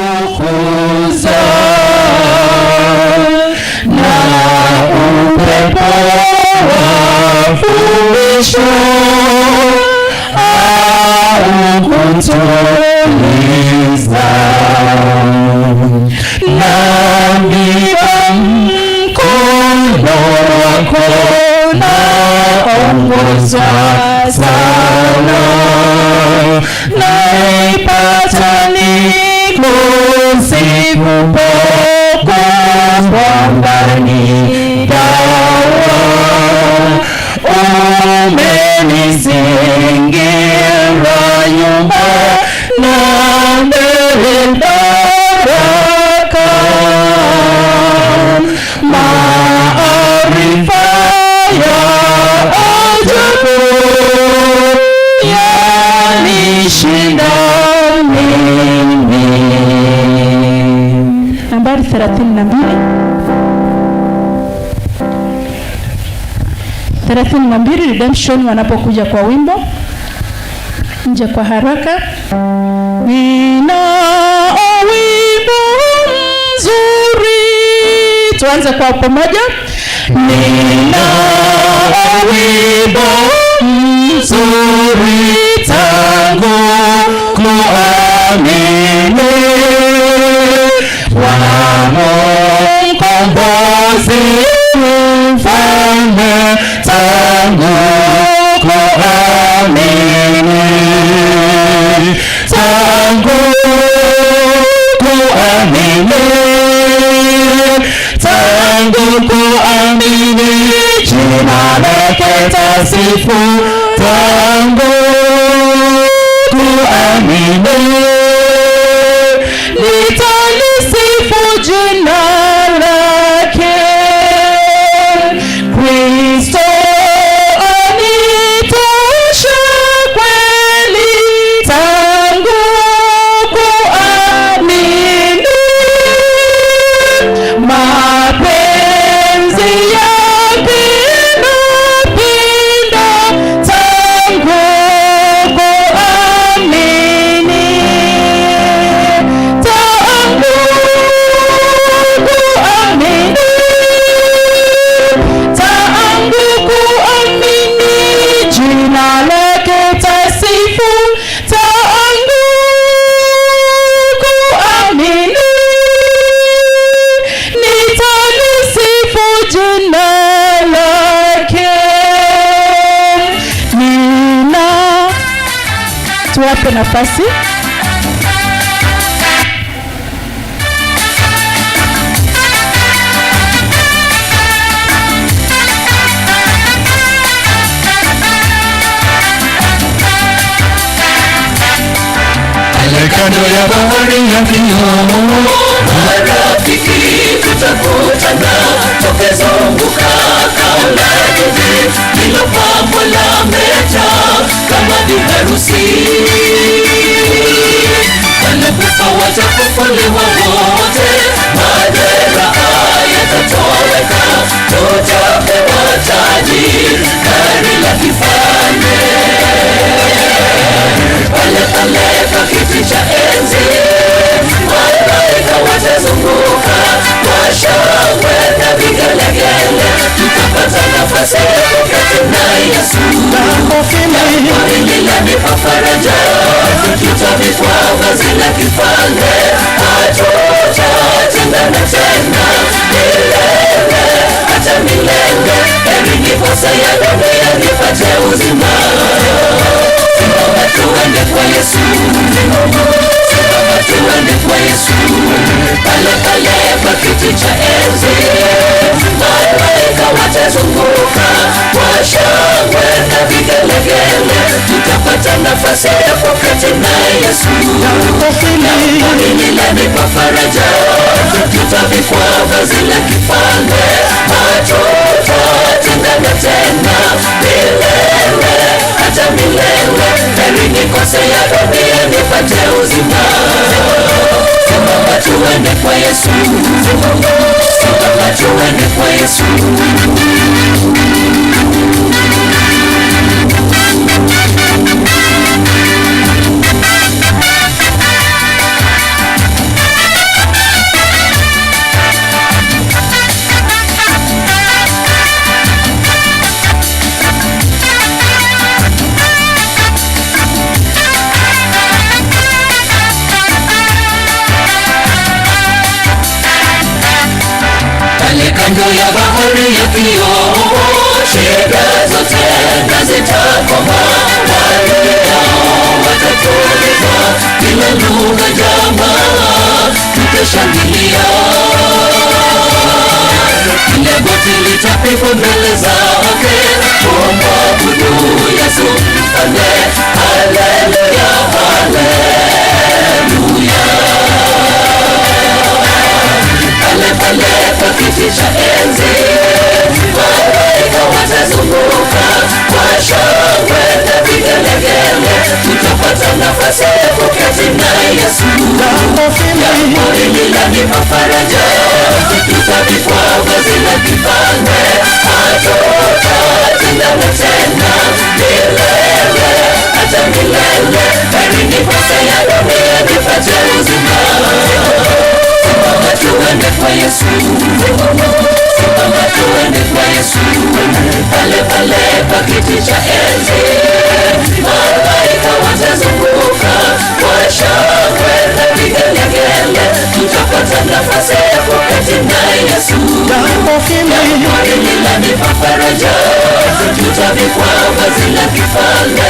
kufukuza na upepo wa fundisho au kutuliza na mbiba mkono wako na ongoza sana naipata nikusifu kwa ndani dawa umenizingira nyumba na mbele baraka maarifa ya ajabu yanishinda mimi. Nambari 32 Redemption wanapokuja kwa wimbo nje kwa haraka. Nina wimbo mzuri, tuanze kwa pamoja. Nina wimbo mzuri tangu kuamini wamo mkombozi mfalme tangu kuamini jina lake tasifu tangu kuamini nitalisifu jina lake Kristo anitosha kweli tangu kuamini mapenzi yake napenda tangu kuamini jina lake tasifu tangu kuamini nitalisifu jina lake. Nina tuwape nafasi kando ya bahari ya kioo, marafiki tutakutana, tukezunguka kaula jiji lilopambwa la meta kama biharusi. Wanakufa watafufuliwa wote, majeraha yatatoweka, tutapewa taji gari la kifalme. Pale pale kwa kiti cha enzi, malaika watazunguka kwa shangwe na vigelegele, tutapata nafasi ya kuketi na Yesu. Hili lanipa faraja, tutavikwa vazi la kifalme, hatutatengana tena milele hata milele. Heri nikose ya dunia nipate uzima. Simama tuende kwa Yesu, simama tuende kwa Yesu. Pale pale kwa kiti cha enzi, malaika watazunguka kwa shangwe na vigelegele, tutapata nafasi ya kuketi na Yesu. Hili lanipa faraja, tutavikwa vazi la kifalme, hatutatengana tena milele hata milele. Heri nikose ya dunia nipate uzima. Simama tuende kwa Yesu, simama tuende kwa Yesu. kando ya bahari ya kioo, shida zote na zitakoma, waliao watatulizwa, kila lugha jamaa tutashangilia. Kila goti litapigwa mbele zake, kumwabudu Yesu mfalme. Haleluya, haleluya. Pale pale kwa kiti cha enzi, malaika watazunguka kwa shangwe na vigelegele. Tutapata nafasi ya kuketi na Yesu. Jambo hili lanipa faraja, tutavikwa vazi la kifalme, hatutatengana tena milele hata milele. Heri nipate ya dunia nipate uzima. Simama tuende kwa Yesu, simama tuende kwa Yesu. Pale pale pa kiti cha enzi, malaika watazunguka kwa shangwe na vigelegele. Tutapata nafasi ya kuketi na Yesu. Jambo hili lanipa faraja, tutavikwa vazi la kifalme,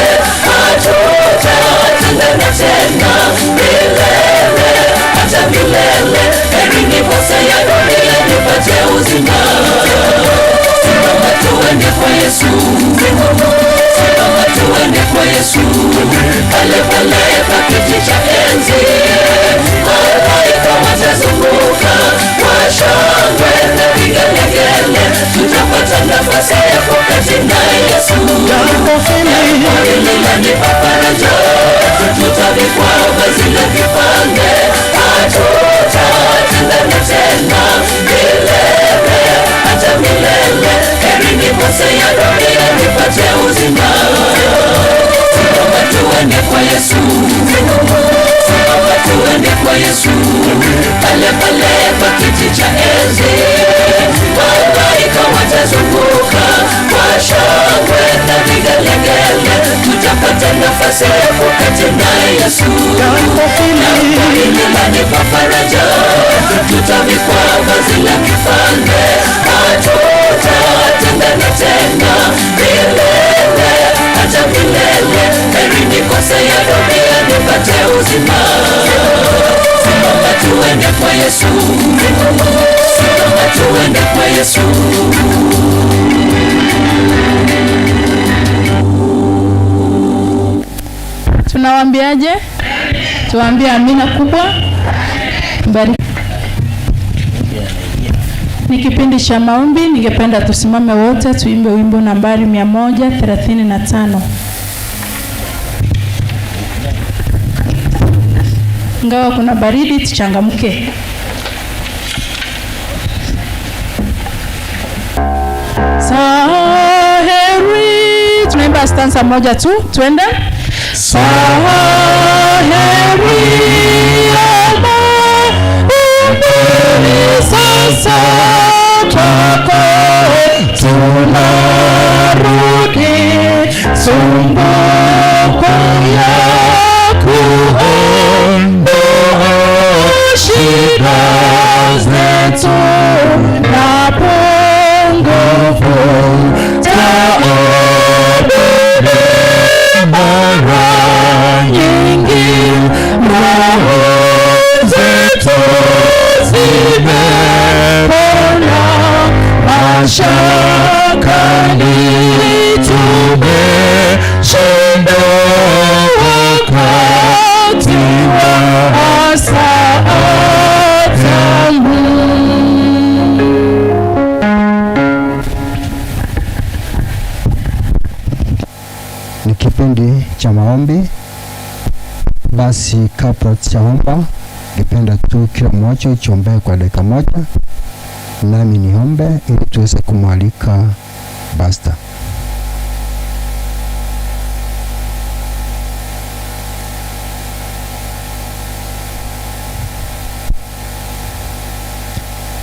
hatutatengana tena milele hata milele. Heri nipate ya dunia nipate uzima. Simama tuende kwa Yesu, simama tuende kwa Yesu. Pale pale pa kiti cha enzi, malaika watazunguka kwa shangwe na vigelegele. Tutapata nafasi ya kuketi na Yesu. Jambo hili lanipa faraja, tutavikwa vazi la kifalme, hatutatengana tena milele hata milele. Heri nipate ya dunia nipate uzima. Simama tuende kwa Yesu, simama tuende kwa Yesu. Pale pale pa kiti cha enzi, malaika watazunguka kwa shangwe na vigelegele. Tutapata nafasi ya kuketi na Yesu. Jambo hili lanipa faraja, tutavikwa vazi la kifalme, hatutatengana tena milele hata milele. Heri nikose ya dunia nipate uzima. Simama tuende kwa Yesu, simama tuende kwa Yesu. Tunawaambiaje? Tuwaambie amina kubwa. Bariki. Ni kipindi cha maombi. Ningependa tusimame wote tuimbe wimbo nambari 135. Ingawa kuna baridi, tuchangamke. Saheri. Tunaimba stanza moja tu, twende. Saheri ama ibuni sasa kwako tunarudi, sumbuko ya kuondoa shida zetu na pungufu mara nyingi roho zetu zimepona, mashakani tumeshinda wakati wa tabu. Ni kipindi cha maombi. Basi kabla tujaomba, ningependa tu kila mmoja uchombee kwa dakika moja, nami niombe ili tuweze kumwalika Basta.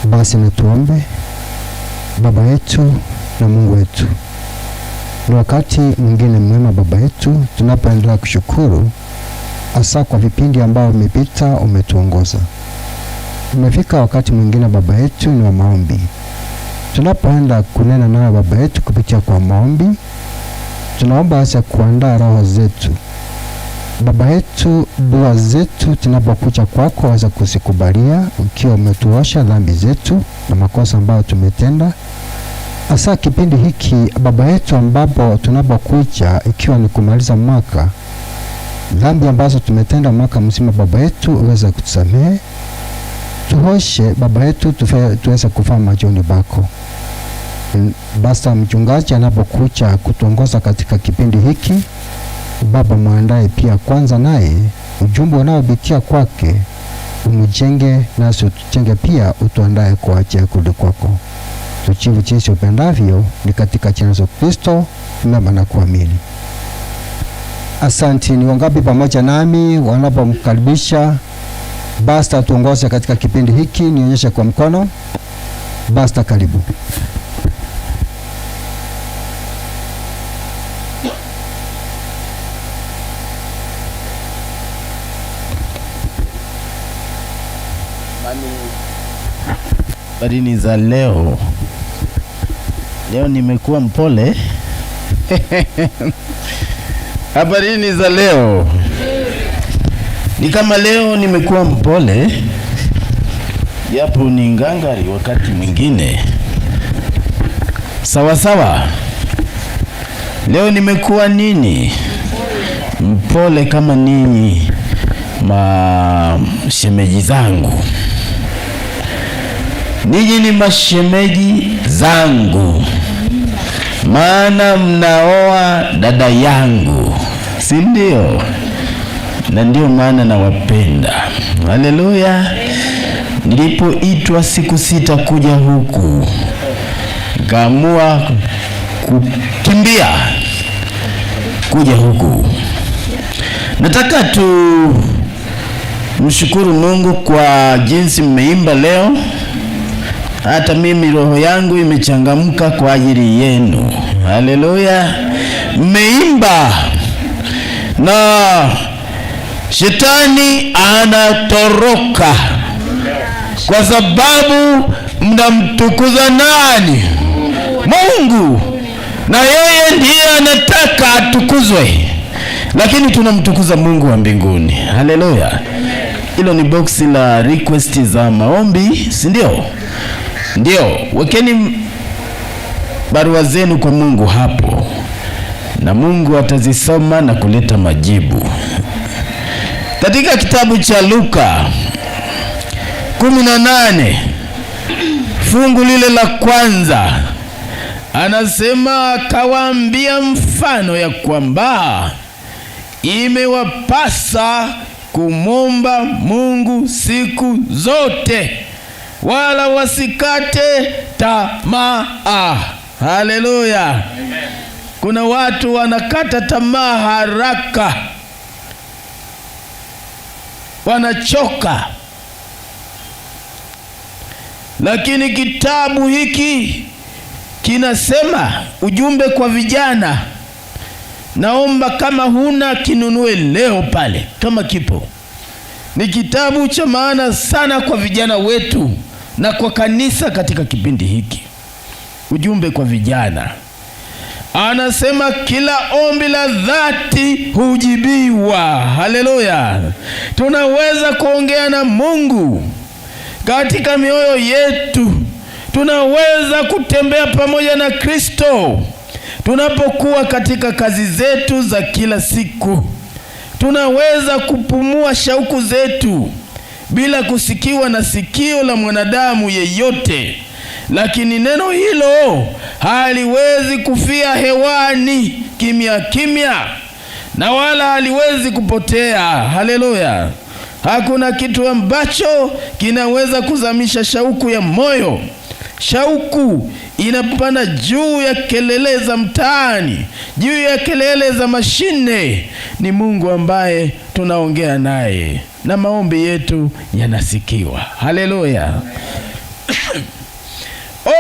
Basi na tuombe. Baba yetu na Mungu wetu, ni wakati mwingine mwema Baba yetu, tunapoendelea kushukuru hasa kwa vipindi ambao umepita umetuongoza. Umefika wakati mwingine Baba yetu ni wa maombi. tunapoenda kunena na Baba yetu kupitia kwa maombi, tunaomba hasa kuandaa roho zetu. Baba yetu, dua zetu tunapokuja kwako waweza kuzikubalia, ukiwa umetuosha dhambi zetu na makosa ambayo tumetenda. Hasa kipindi hiki Baba yetu ambapo tunapokuja ikiwa ni kumaliza mwaka, dhambi ambazo tumetenda mwaka mzima, Baba yetu uweze kutusamehe. Tuhoshe Baba yetu, tuweze kufaa machoni pako. Basta mchungaji anapokuja kutuongoza katika kipindi hiki, Baba muandae pia kwanza naye ujumbe unaopitia kwake umjenge, nasi utujenge pia, utuandae kwa ajili ya kurudi kwako. Tuchivu jinsi upendavyo, ni katika jina la Kristo tumeomba na kuamini. Asante. Ni wangapi pamoja nami wanapomkaribisha Basta tuongoze katika kipindi hiki? Nionyeshe kwa mkono. Basta, karibu. Habarini za leo. Leo nimekuwa mpole. Habarini za leo. Ni kama leo nimekuwa mpole, japo ni ngangari wakati mwingine. Sawa sawa. Leo nimekuwa nini? Mpole kama ninyi mashemeji zangu. Ninyi ni mashemeji zangu, maana mnaoa dada yangu, si ndio? Na ndio maana nawapenda. Haleluya. Nilipoitwa siku 6 kuja huku, nikaamua kukimbia kuja huku. Nataka mshukuru Mungu kwa jinsi mmeimba leo. Hata mimi roho yangu imechangamka kwa ajili yenu. Haleluya. Mmeimba na shetani anatoroka, kwa sababu mnamtukuza nani? Mungu. Na yeye ndiye anataka atukuzwe, lakini tunamtukuza Mungu wa mbinguni. Haleluya. Hilo ni boksi la request za maombi, si ndio? Ndio, wekeni barua zenu kwa Mungu hapo, na Mungu atazisoma na kuleta majibu. Katika kitabu cha Luka 18 fungu lile la kwanza, anasema akawaambia mfano ya kwamba imewapasa kumwomba Mungu siku zote, wala wasikate tamaa. Haleluya. Kuna watu wanakata tamaa haraka, wanachoka. Lakini kitabu hiki kinasema, ujumbe kwa vijana, naomba kama huna kinunue leo pale kama kipo. Ni kitabu cha maana sana kwa vijana wetu na kwa kanisa katika kipindi hiki. Ujumbe kwa vijana. Anasema kila ombi la dhati hujibiwa. Haleluya. Tunaweza kuongea na Mungu katika mioyo yetu. Tunaweza kutembea pamoja na Kristo tunapokuwa katika kazi zetu za kila siku. Tunaweza kupumua shauku zetu bila kusikiwa na sikio la mwanadamu yeyote. Lakini neno hilo haliwezi kufia hewani kimya kimya, na wala haliwezi kupotea. Haleluya. Hakuna kitu ambacho kinaweza kuzamisha shauku ya moyo. Shauku inapanda juu ya kelele za mtaani, juu ya kelele za mashine. Ni Mungu ambaye tunaongea naye na maombi yetu yanasikiwa. Haleluya.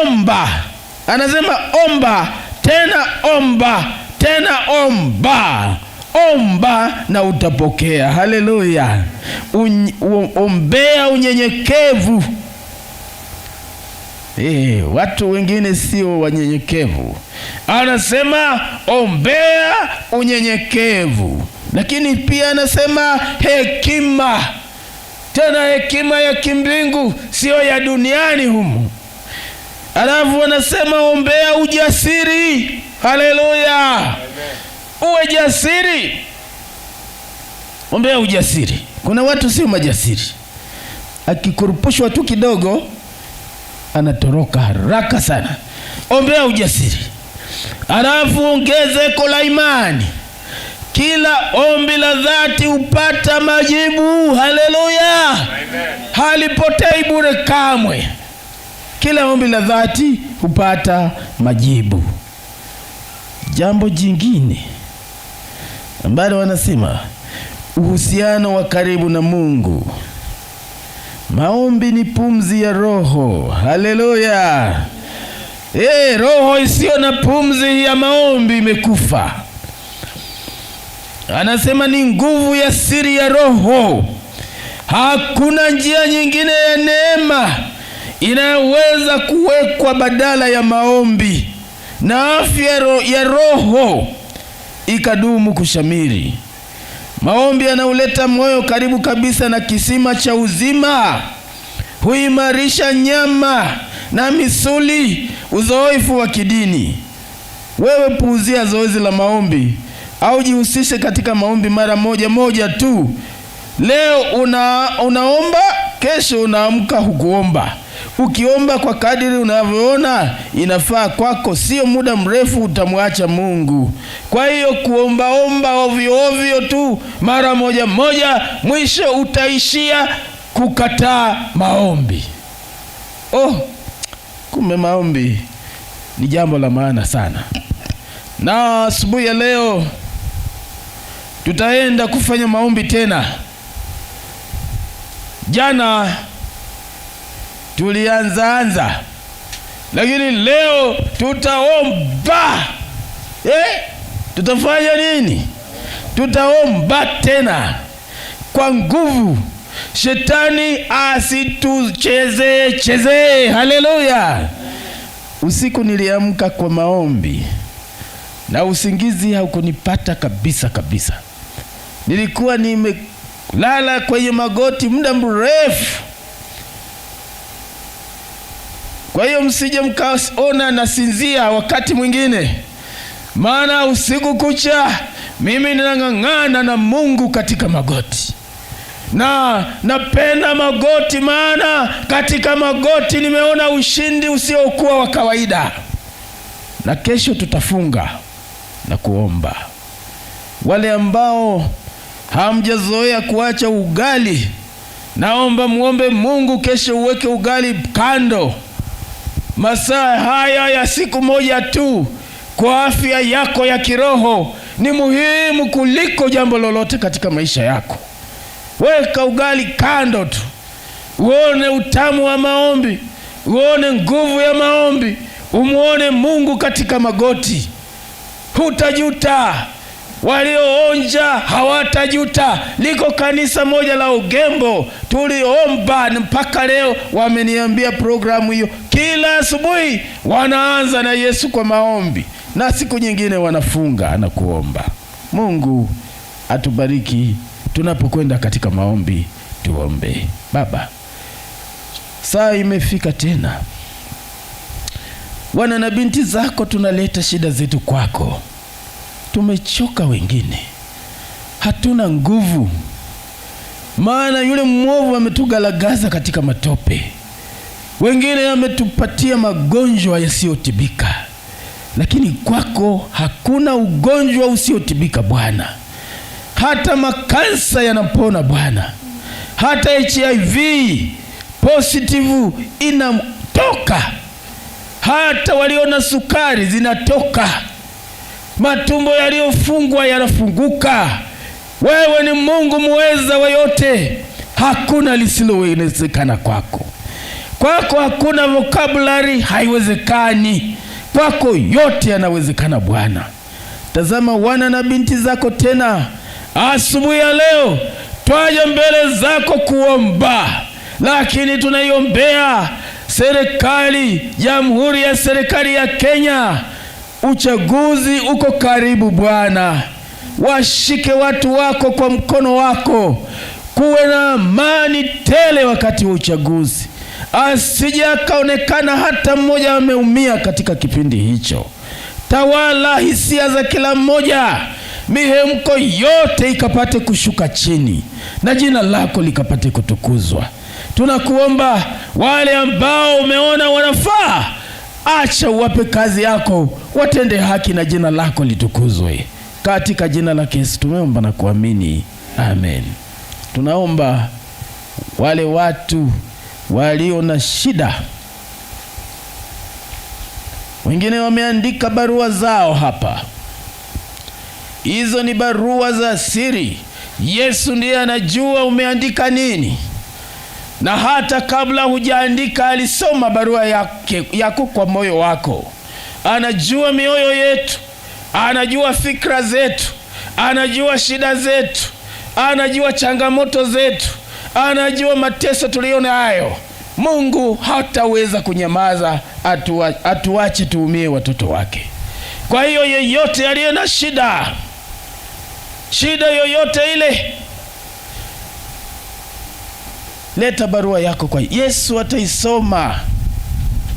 Omba. Anasema omba, tena omba, tena omba. Omba na utapokea. Haleluya. Ombea unyenyekevu. Watu wengine sio wanyenyekevu. Anasema ombea unyenyekevu, lakini pia anasema hekima, tena hekima ya kimbingu, sio ya duniani humu. Alafu anasema ombea ujasiri. Haleluya, uwe jasiri, ombea ujasiri. Kuna watu sio majasiri, akikurupushwa tu kidogo anatoroka haraka sana. Ombea ujasiri. Alafu ongezeko la imani. Kila ombi la dhati hupata majibu. Haleluya, halipotei bure kamwe. Kila ombi la dhati hupata majibu. Jambo jingine ambalo wanasema uhusiano wa karibu na Mungu. Maombi ni pumzi ya roho. Haleluya. Roho isiyo na pumzi ya maombi imekufa. Anasema ni nguvu ya siri ya roho. Hakuna njia nyingine ya neema inayoweza kuwekwa badala ya maombi, na afya ya roho ikadumu kushamiri. Maombi yanauleta moyo karibu kabisa na kisima cha uzima. Huimarisha nyama na misuli. Uzoefu wa kidini. Wewe puuzia zoezi la maombi, au jihusishe katika maombi mara moja tu. Leo unaomba, kesho unaamka hukuomba. Ukiomba kwa kadiri unavyoona inafaa kwako, sio muda mrefu utamwacha Mungu. Kwa hiyo kuomba ovyo tu mara moja, mwisho utaishia kukataa maombi. Kumbe maombi ni jambo la maana sana. Na asubuhi ya leo tutaenda kufanya maombi tena. Jana tulianza, lakini leo tutaomba. Tutafanya nini? Tutaomba tena kwa nguvu. Shetani asitucheze. Haleluya. Usiku niliamka kwa maombi na usingizi haukunipata kabisa. Nilikuwa nimelala kwenye magoti muda mrefu. Kwa hiyo msije mkaona nasinzia wakati mwingine, maana usiku kucha mimi ninang'ang'ana na Mungu katika magoti. Na napenda magoti, maana katika magoti nimeona ushindi usiokuwa wa kawaida. Na kesho tutafunga na kuomba. Wale ambao hamjazoea kuacha ugali, naomba muombe Mungu kesho uweke ugali kando. Masaa haya ya siku moja tu kwa afya yako ya kiroho ni muhimu kuliko jambo lolote katika maisha yako. Weka ugali kando tu, uone utamu wa maombi, uone nguvu ya maombi, umuone Mungu katika magoti. Hutajuta. Walioonja hawatajuta. Liko kanisa moja la Ugembo, tuliomba mpaka leo wameniambia programu hiyo kila asubuhi wanaanza na Yesu kwa maombi, na siku nyingine wanafunga na kuomba. Mungu atubariki tunapokwenda katika maombi. Tuombe. Baba, saa imefika tena. Wana na binti zako tunaleta shida zetu kwako. Tumechoka, wengine hatuna nguvu, maana yule mwovu ametugalagaza katika matope. Wengine ametupatia magonjwa yasiyotibika, lakini kwako hakuna ugonjwa usiotibika Bwana. Hata makansa yanapona Bwana. Hata HIV positive inatoka. Hata waliona sukari zinatoka. Matumbo yaliyofungwa yanafunguka. Wewe ni Mungu muweza wa yote. Hakuna lisilowezekana kwako. Kwako hakuna vocabulary haiwezekani. Kwako yote yanawezekana Bwana. Tazama wana na binti zako tena asubuhi ya leo, twaja mbele zako kuomba, lakini tunaiombea Jamhuri ya serikali ya Kenya, uchaguzi uko karibu Bwana. Washike watu wako kwa mkono wako, kuwe na amani tele wakati wa uchaguzi. Asije akaonekana hata mmoja ameumia katika kipindi hicho. Tawala hisia za kila mmoja, mihemko yote ikapate kushuka chini na jina lako likapate kutukuzwa. Tunakuomba wale ambao umeona wanafaa, acha uwape kazi yako, watende haki na jina lako litukuzwe. Katika jina la Yesu tumeomba na kuamini, amen. Tunaomba wale watu walio na shida, wengine wameandika barua zao hapa. Hizo ni barua za siri. Yesu ndiye anajua umeandika nini, na hata kabla hujaandika alisoma barua yako kwa moyo wako. Anajua mioyo yetu, anajua fikra zetu, anajua shida zetu, anajua changamoto zetu, anajua mateso tuliyo nayo. Mungu hataweza kunyamaza atuache tuumie watoto wake. Kwa hiyo yeyote aliye na shida yoyote ile, leta barua yako kwa Yesu, ataisoma.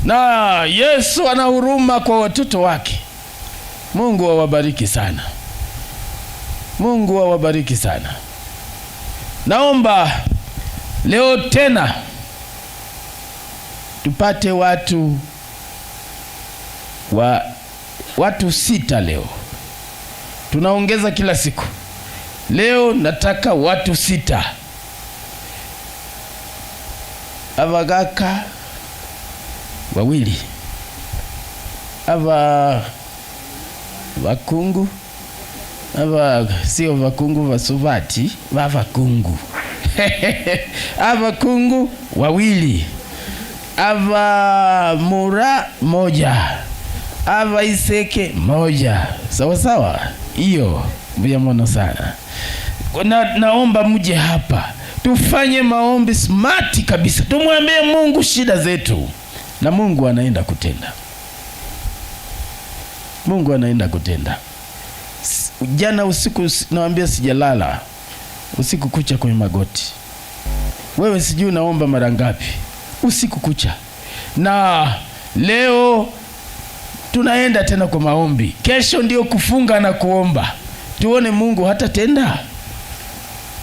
Na Yesu ana huruma kwa watoto wake. Mungu awabariki sana. Mungu awabariki sana. Naomba leo tena tupate watu 6 leo. Tunaongeza kila siku. Leo nataka watu 6. Abagaka 2, aba bakungu, sio bakungu basubati, bakungu abakungu 2, abamura 1, abaiseke 1. Sawa sawa, hiyo mbiamono sana. Naomba mje hapa tufanye maombi smart kabisa, tumwambie Mungu shida zetu, na Mungu anaenda kutenda. Mungu anaenda kutenda. Jana usiku naambia sijalala, usiku kucha kwenye magoti. Wewe sijui naomba mara ngapi usiku kucha. Na leo tunaenda tena kwa maombi. Kesho ndio kufunga na kuomba. Tuone Mungu hata tenda.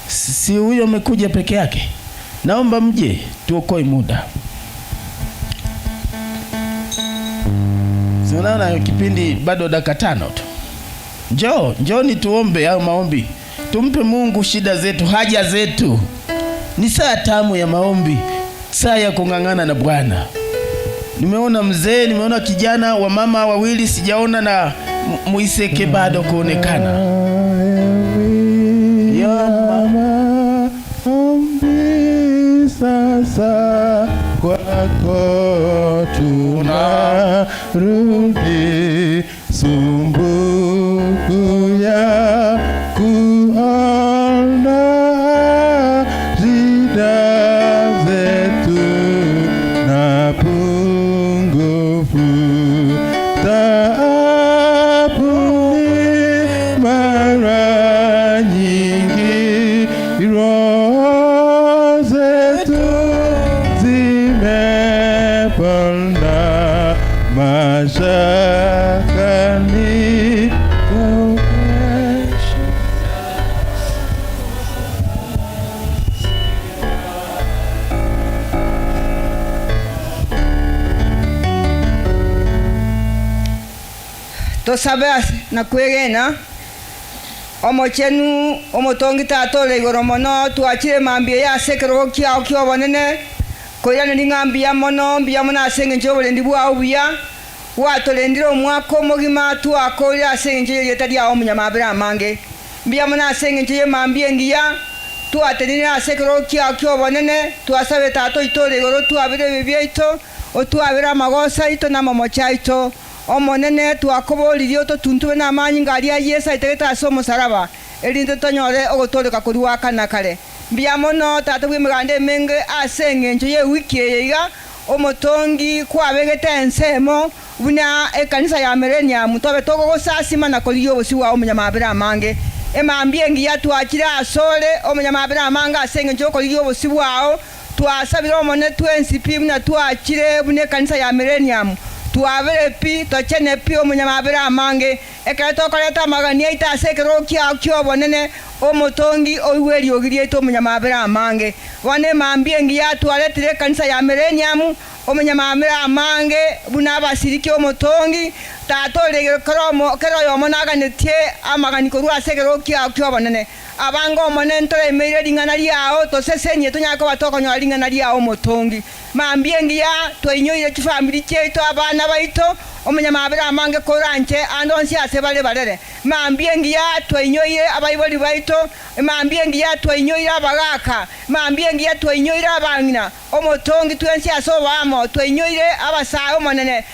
Si huyo amekuja peke yake. Naomba mje tuokoe muda. Unaona kipindi bado dakika 5 tu. Njoni tuombe au maombi. Tumpe Mungu shida zetu, haja zetu. Ni saa tamu ya maombi, saa ya kung'ang'ana na Bwana. Nimeona mzee, nimeona kijana, wa mama 2, sijaona na muiseke bado kuonekana. Ya mama ombi sasa kwako tunarudi, sumbuku ya kuona shida zetu na pungufu taabuni mara nyingi, roho zetu zimepanda mashakani. Tosabe na kwegena omochenu omotongita tole igoro mono tuachire mambie ya sekero kiao kio bonene koyana ningambia mono asenge njobole ndibwa ubuya watolendira omwako mogima tuakole asenge nje yetali ya omunyamabira mange mbia mona asenge nje mambie ngiya tuatenira asekero kiao kio bonene tuasabe tato itole igoro tuabire bibyeito otuabira magosa ito na momochaito omonene twakobolirio totuntube na amanyi ngari ya Yesu itegeta asomo saraba elinde tonyore ogotoleka kuri wakana kale mbia mono tata bwimigande menge asenge nje ye wiki yeiga omotongi kwabegete ensemo buna ekanisa ya Millenium tobe toko gosasima na koliyo bosiwa omunyamabere amange emambie ngiya twakira asole omunyamabere amange asenge njo koliyo bosiwao twasabira omone twensipi buna twakire bune ekanisa ya Millenium twabere pi tochene pi omunyamabere amange ekale tokoleta magania itasekero kyo bonene omotongi oiweri ogirieto omunyamabere amange wane mambie ngiya twaletire kanisa ya Millenium omunyamabere amange buna abasiriki omotongi tatolege kero yomonaganitie amaganiko rwasekero kyo bonene abanga omone ntore meire lingana lyao tosesenye tonyako batokonyo lingana lyao motongi mambie ngiya twainyoire kifamili kyeto abana baito omunyamabere amange koranje andonsi ase bale balere mambie ngiya twainyoire abayiboli baito mambie ngiya twainyoire abagaka mambie ngiya twainyoire abangina omotongi twensi asobamo twainyoire abasayo monene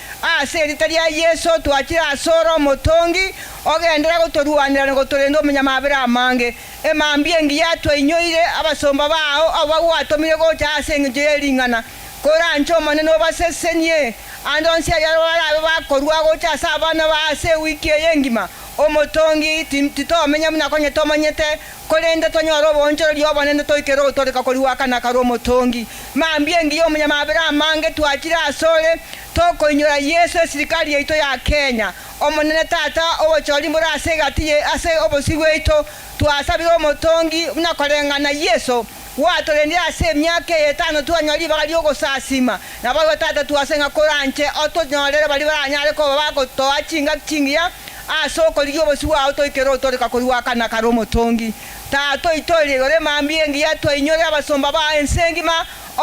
ase litalia Yesu twakira asoro motongi ogendera gotoruanira ngo torendo omunyamabere amange emambie ngiya twainyoire abasomba bao abawatomire go cyasenge lingana korancho monene obasesenye andonsi yaro bakorwa go cyasa abana base wiki yengima omotongi titomenya munakonye tomanyete kolende tonyoro bonjoro lyobonene toikero toreka koliwa kana karo motongi mambie ngiyo omunyamabere amange twakira asole tokoinyora Yesu serikali yeito ya Kenya omonene tata obochori muri asegatiye ase obosiweito twasabira omotongi unakolengana Yesu watorendia ase myaka 5 twanyali bagali ogosasima nabo tata twasenga koranje otonyorere bali baranyale ko bako toachinga chingia asoko liyobosi wa toikero toreka koliwa kana karo motongi tato itole gore mambie ngiya twinyore abasomba ba ensengima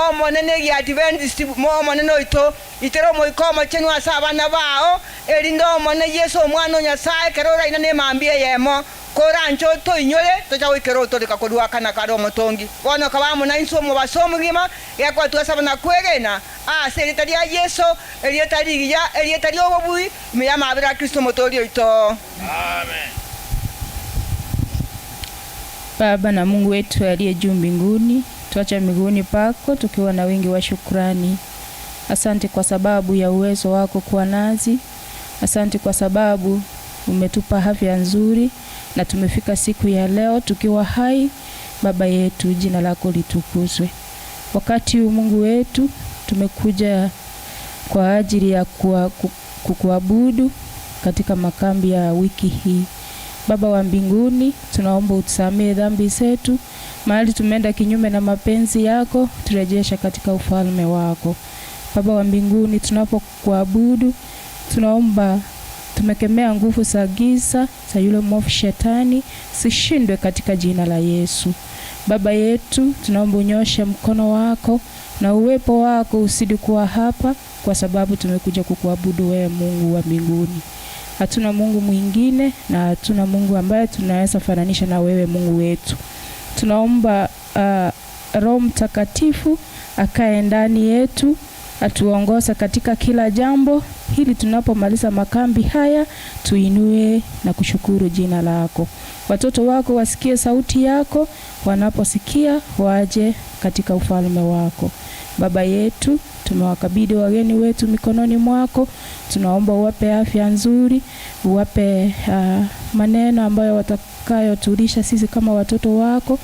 omonene ya Adventist mo monene ito itero mo ikoma chenu asabana bao elindo omone Yesu omwana Nyasaye kerora inane mambie yemo korancho toinyore tojawe kero toreka koliwa kana karo motongi bono kabamo na inso mo basomo ngima yakwa twasabana kwegena seritalia Yesu elietali obubui miyamabira Kristo motorio ito amen. Baba na Mungu wetu aliye juu mbinguni, tuacha miguuni pako tukiwa na wingi wa shukrani. Asante kwa sababu ya uwezo wako kuwa nazi. Asante kwa sababu umetupa afya nzuri na tumefika siku ya leo tukiwa hai. Baba yetu, jina lako litukuzwe. Wakati huu Mungu wetu tumekuja kwa ajili ya kukuabudu katika makambi ya wiki hii. Baba wa mbinguni, tunaomba utusamee dhambi zetu. Mahali tumeenda kinyume na mapenzi yako, turejesha katika ufalme wako. Baba wa mbinguni, tunapokuabudu, tunaomba tumekemea nguvu za giza za yule mwovu shetani zishindwe katika jina la Yesu. Baba yetu, tunaomba unyoshe mkono wako na uwepo wako usidi kuwa hapa, kwa sababu tumekuja kukuabudu wewe Mungu wa mbinguni. Hatuna Mungu mwingine na hatuna Mungu ambaye tunaweza fananisha na wewe Mungu wetu. Tunaomba Roho Mtakatifu akae ndani yetu, atuongoze katika kila jambo, ili tunapomaliza makambi haya tuinue na kushukuru jina lako. Watoto wako wasikie sauti yako, wanaposikia waje katika ufalme wako. Baba yetu, tumewakabidhi wageni wetu mikononi mwako. Tunaomba uwape afya nzuri, uwape maneno ambayo watakayotulisha sisi kama watoto wako.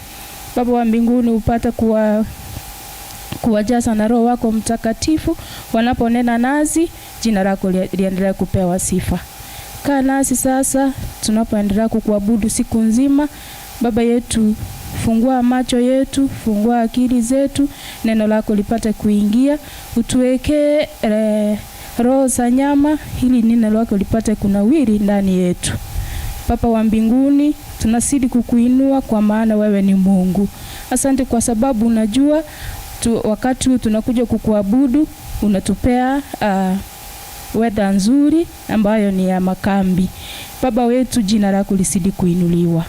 Baba wa mbinguni, upate kuwajaza na Roho wako Mtakatifu wanaponena nazi, jina lako liendelee kupewa sifa. Kaa nasi sasa tunapoendelea kukuabudu siku nzima. Baba yetu, fungua macho yetu, fungua akili zetu, neno lako lipate kuingia, utuwekee roho za nyama ili neno lako lipate kunawiri ndani yetu. Baba wa mbinguni, tunazidi kukuinua kwa maana wewe ni Mungu. Asante kwa sababu unajua wakati tunakuja kukuabudu unatupea weather nzuri ambayo ni ya makambi. Baba wetu, jina lako lisidi kuinuliwa.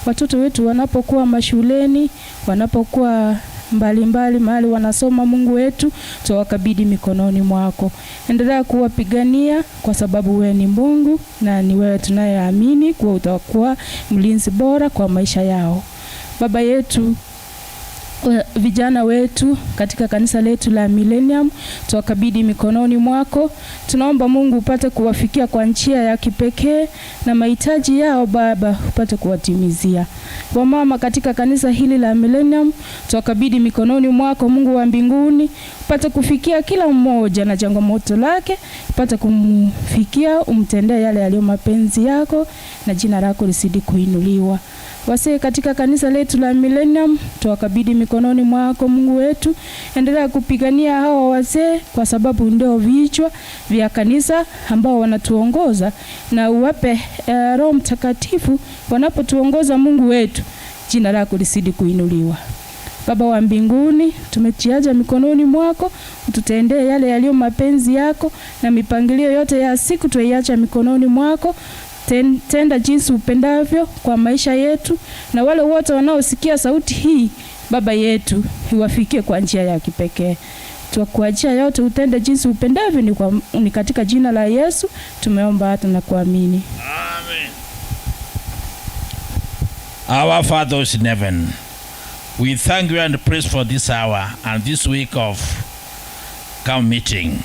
Watoto wetu wanapokuwa mashuleni, wanapokuwa mbalimbali mahali wanasoma, Mungu wetu, tuwakabidhi mikononi mwako. Endelea kuwapigania kwa sababu wewe ni Mungu na ni wewe tunayeamini kuwa utakuwa mlinzi bora kwa maisha yao. Baba yetu, vijana wetu katika kanisa letu la Millenium, tuwakabidhi mikononi mwako. Tunaomba Mungu upate kuwafikia kwa njia ya kipekee na mahitaji yao Baba upate kuwatimizia. Wamama katika kanisa hili la Millenium, tuwakabidhi mikononi mwako Mungu wa mbinguni, upate kufikia kila mmoja na changamoto lake, upate kumfikia, umtendee yale yaliyo mapenzi yako na jina lako lisidi kuinuliwa. Wase katika kanisa letu la Millenium, tuwakabidhi mikononi mwako Mungu wetu. Endelea kupigania hao wazee kwa sababu ndio vichwa vya kanisa ambao wanatuongoza, na uwape Roho Mtakatifu wanapotuongoza Mungu wetu, jina lako lisidi kuinuliwa. Baba wa mbinguni, tumejiacha mikononi mwako, ututendee yale yaliyo mapenzi yako, na mipangilio yote ya siku tuiacha mikononi mwako. Tenda jinsi upendavyo kwa maisha yetu, na wale wote wanaosikia sauti hii Baba yetu iwafikie kwa njia ya kipekee. Tukuachia yote, utende jinsi upendavyo, ni katika jina la Yesu tumeomba hata na kuamini. Amen. Our Father in heaven, we thank you and praise for this hour and this week of camp meeting.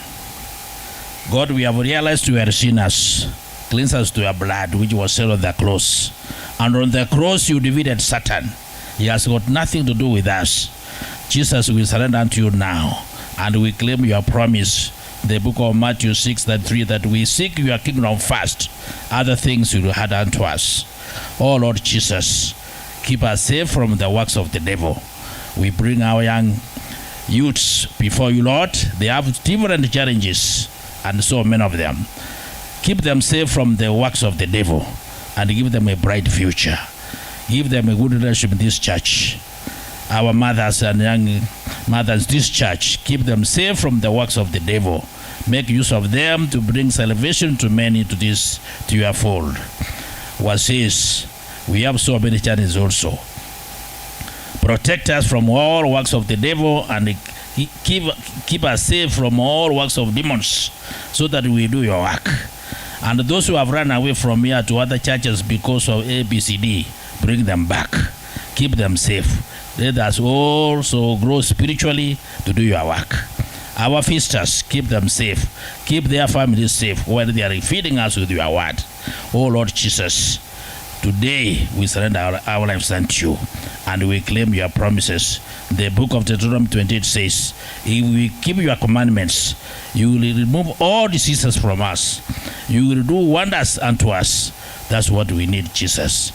God, we have realized we are sinners. Cleanse us to your blood, which was shed on the cross. And on the cross you defeated Satan. He has got nothing to do with us. Jesus, we surrender unto you now, and we claim your promise, the book of Matthew 6:3, that we seek your kingdom first, other things you will add unto us. Oh Lord Jesus, keep us safe from the works of the devil. We bring our young youths before you, Lord. They have different challenges, and so many of them. Keep them safe from the works of the devil, and give them a bright future. Give them a good relationship in this church. Our mothers and young mothers, this church, keep them safe from the works of the devil. Make use of them to bring salvation to many to your fold. What says, we have so many challenges also. Protect us from all works of the devil, and keep us safe from all works of demons, so that we do your work. And those who have run away from here to other churches because of ABCD, bring them back. Keep them safe. Let us also grow spiritually to do your work. Our feasters, keep them safe. Keep their families safe while they are feeding us with your word. Oh Lord Jesus, today we surrender our lives unto you, and we claim your promises. The book of Deuteronomy 28 says, if we keep your commandments, you will remove all diseases from us. You will do wonders unto us. That's what we need, Jesus.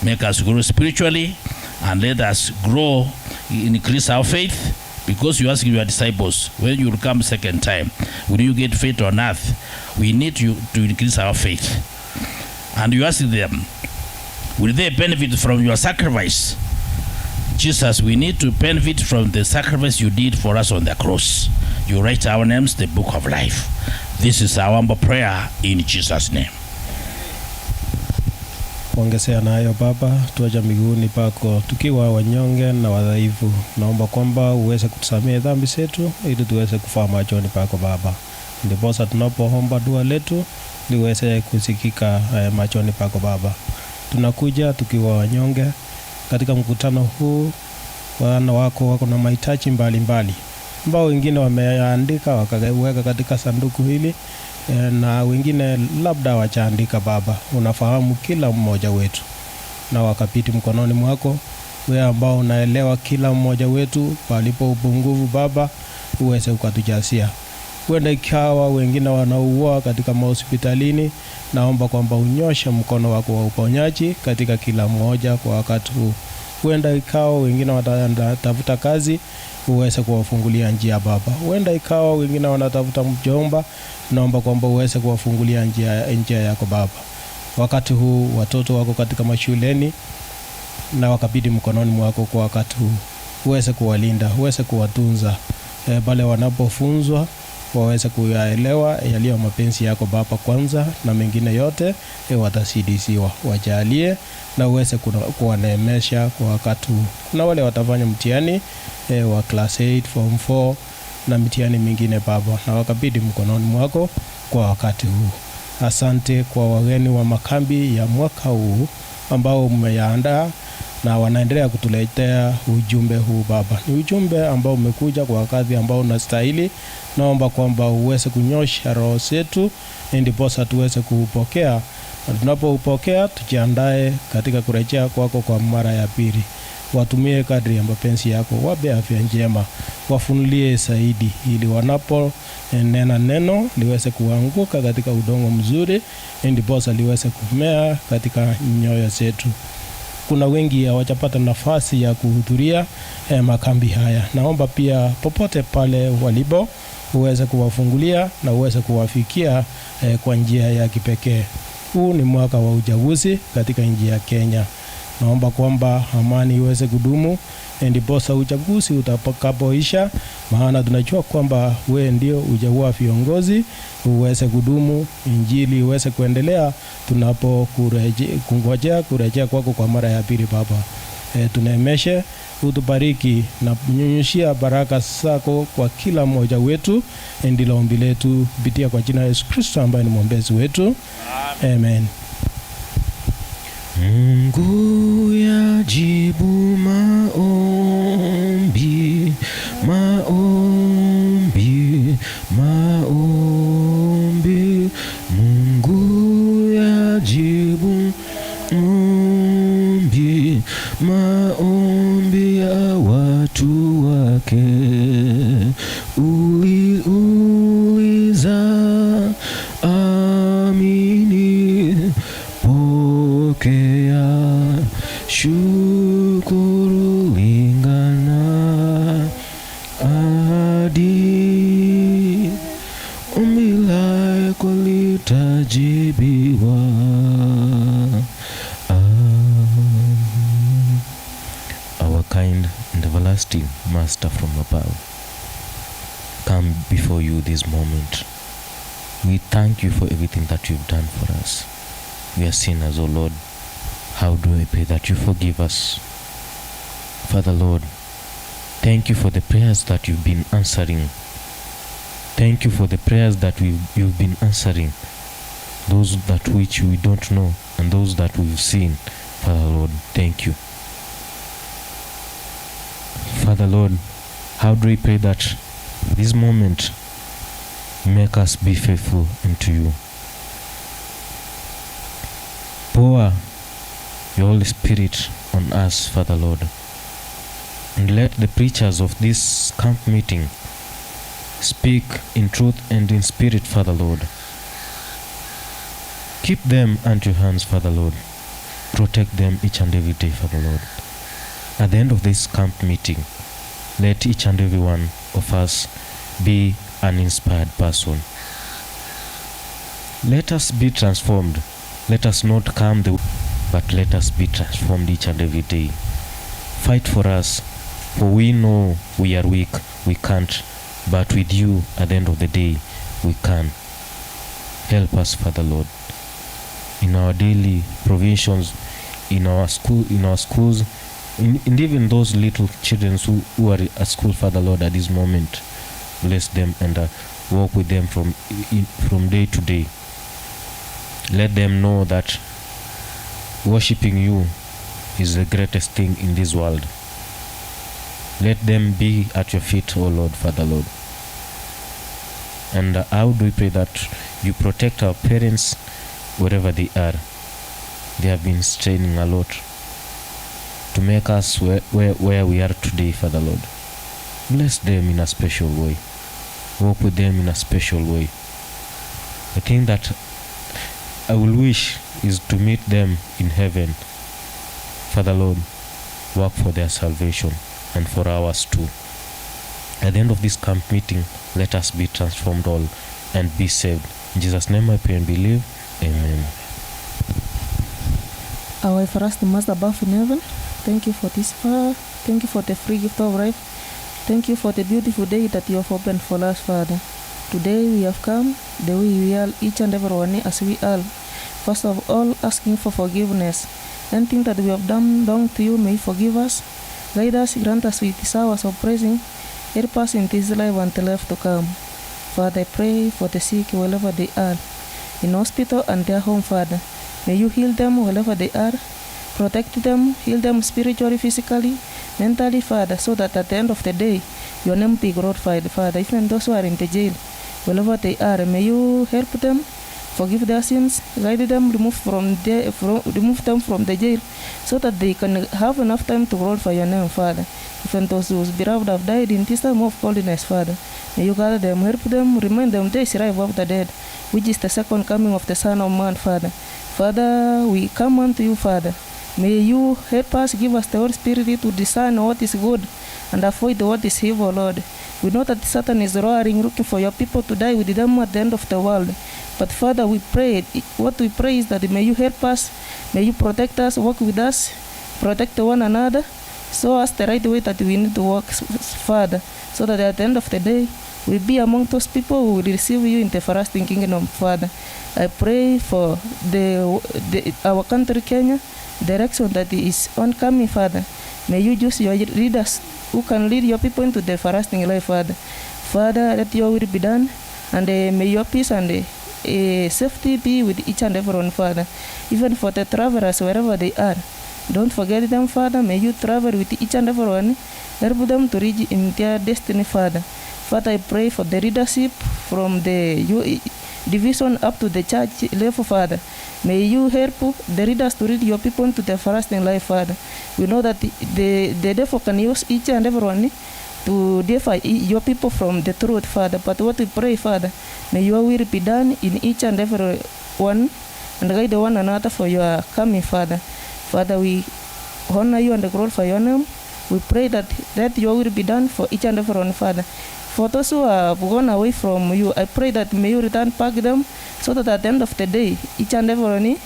Make us grow spiritually, and let us grow, increase our faith, because you ask your disciples, when you will come second time, will you get faith on earth? We need you to increase our faith. And you ask them, will they benefit from your sacrifice? Jesus, we need to benefit from the sacrifice you did for us on the cross. You write our names, the book of life. This is our humble prayer in Jesus' name. Kuongezea nayo Baba, tuacha miguuni pako tukiwa wanyonge na wadhaifu. Naomba kwamba uweze kutusamehe dhambi zetu ili tuweze kufaa machoni pako Baba. Ndiposa tunapoomba dua letu liweze kusikika machoni pako Baba. Tunakuja tukiwa wanyonge katika mkutano huu. Wana wako na mahitaji mbalimbali ambao wengine wameandika wakaweka katika sanduku hili, na wengine labda wachaandika Baba. Unafahamu kila mmoja wetu, na wakapiti mkononi mwako, wewe ambao unaelewa kila mmoja wetu palipo upungufu Baba, uweze ukatujasia. Wenda ikawa wengine wanaugua katika hospitalini, naomba kwamba unyoshe mkono wako wa uponyaji katika kila mmoja kwa wakati huu. Wenda ikawa wengine wanatafuta kazi, uweze kuwafungulia njia Baba. Wenda ikawa wengine wanatafuta mjomba, naomba kwamba uweze kuwafungulia njia yako Baba. Wakati huu watoto wako katika mashuleni, na wakabidi mkononi mwako kwa wakati huu. Uweze kuwalinda, uweze kuwatunza, pale wanapofunzwa waweze kuyaelewa yaliyo mapenzi yako Baba kwanza, na mengine yote watasidiziwa. Wajalie na uweze kuwaneemesha kwa wakati huu. Kuna wale watafanya mtihani wa class 8, form 4 na mtihani mingine Baba, na wakabidi mkononi mwako kwa wakati huu. Asante kwa wageni wa makambi ya mwaka huu ambao umeyaandaa, na wanaendelea kutuletea ujumbe huu Baba. Ni ujumbe ambao umekuja kwa wakati ambao unastahili. Naomba kwamba uweze kunyosha roho zetu ndiposa tuweze kuupokea. Na tunapoupokea tujiandae katika kurejea kwako kwa mara ya pili. Watumie kadri ya mapenzi yako, wape afya njema, wafunulie zaidi ili wanapo nena neno liweze kuanguka katika udongo mzuri ndiposa liweze kumea katika nyoyo zetu. Kuna wengi hawajapata nafasi ya kuhudhuria makambi haya. Naomba pia popote pale walipo uweze kuwafungulia na uweze kuwafikia kwa njia ya kipekee. Huu ni mwaka wa uchaguzi katika nchi ya Kenya. Naomba kwamba amani iweze kudumu ndiposa uchaguzi utakapoisha, maana tunajua kwamba wewe ndio uchagua viongozi, uweze kudumu, injili iweze kuendelea tunapokungojea kurejea kwako kwa mara ya pili Baba. Tunaemeshe, utubariki na kunyunyushia baraka zako kwa kila mmoja wetu. Ndilo ombi letu kupitia kwa jina la Yesu Kristo ambaye ni mwombezi wetu. Amen. Mungu yajibu maombi, maombi, maombi. Mungu yajibu maombi, maombi ya watu wake. Uliuliza, amini, pokea, shukuru, lingana, hadi ombi lako litajibiwa. Our kind and everlasting Master from above, come before you this moment. We thank you for everything that you've done for us. We are sinners, O Lord. How do I pray that you forgive us? Father Lord, thank you for the prayers that you've been answering. Thank you for the prayers that you've been answering. Those that which we don't know and those that we've seen. Father Lord, thank you. Father Lord, how do we pray that this moment make us be faithful unto you? Pour your Holy Spirit on us, Father Lord, and let the preachers of this camp meeting speak in truth and in spirit, Father Lord. Keep them unto your hands, Father Lord. Protect them each and every day, Father Lord. At the end of this camp meeting, let each and every one of us be an inspired person. Let us be transformed. Let us not come but let us be transformed each and every day. Fight for us, for we know we are weak, we can't, but with you at the end of the day, we can. Help us, Father Lord, in our daily provisions, in our schools, and even those little children who are at school, Father Lord, at this moment. Bless them and walk with them from day to day. Let them know that worshiping you is the greatest thing in this world. Let them be at your feet, O Lord, Father Lord. And how do we pray that you protect our parents wherever they are? They have been straining a lot to make us where we are today, Father Lord. Bless them in a special way. Walk with them in a special way. The thing that I will wish is to meet them in heaven. Father Lord, work for their salvation and for ours too. At the end of this camp meeting, let us be transformed all and be saved. In Jesus' name I pray and believe. Amen. Our everlasting Master above in heaven, thank you for this far. Thank you for the free gift of life. Thank you for the beautiful day that you have opened for us, Father. Today we have come the way we are, each and every one as we are. First of all, asking for forgiveness. Anything that we have done wrong to you, may you forgive us. Guide us, grant us with these hours of praising. Help us in this life and the life to come. Father, I pray for the sick wherever they are, in hospital and their home, Father. May you heal them wherever they are. protect them, heal them spiritually, physically, mentally, Father, so that at the end of the day, your name be glorified, Father. Even those who are in the jail, wherever they are, may you help them, forgive their sins, guide them, remove them from the jail, so that they can have enough time to glorify your name, Father. Even those whose beloved have died in this time of holiness, Father, may you gather them, help them, remind them they rise of the dead, which is the second coming of the Son of Man, Father. Father, we come unto you, Father. May you help us, give us the Holy Spirit to discern what is good and avoid what is evil, Lord. We know that Satan is roaring, looking for your people to die with them at the end of the world. But Father, we pray, what we pray is that may you help us, may you protect us, walk with us, protect one another, show us the right way that we need to walk, Father, so that at the end of the day, we'll be among those people who will receive you in the everlasting kingdom, Father. I pray for our country, Kenya, direction that is oncoming, Father. May you use your leaders who can lead your people into the everlasting life, Father. Father, let your will be done, and may your peace and safety be with each and everyone, Father. Even for the travelers, wherever they are, don't forget them, Father. May you travel with each and everyone, help them to reach in their destiny, Father. Father, I pray for the leadership from the division up to the church level, Father. May you help the leaders to lead your people into the everlasting life, Father. We know that the devil can use each and everyone to defy your people from the truth, Father. But what we pray, Father, may your will be done in each and every one, and guide one another for your coming, Father. Father, we honor you and glorify your name. We pray that let your will be done for each and every one, Father. For those who have gone away from you, I pray that may you return back them, so that at the end of the day, each and every one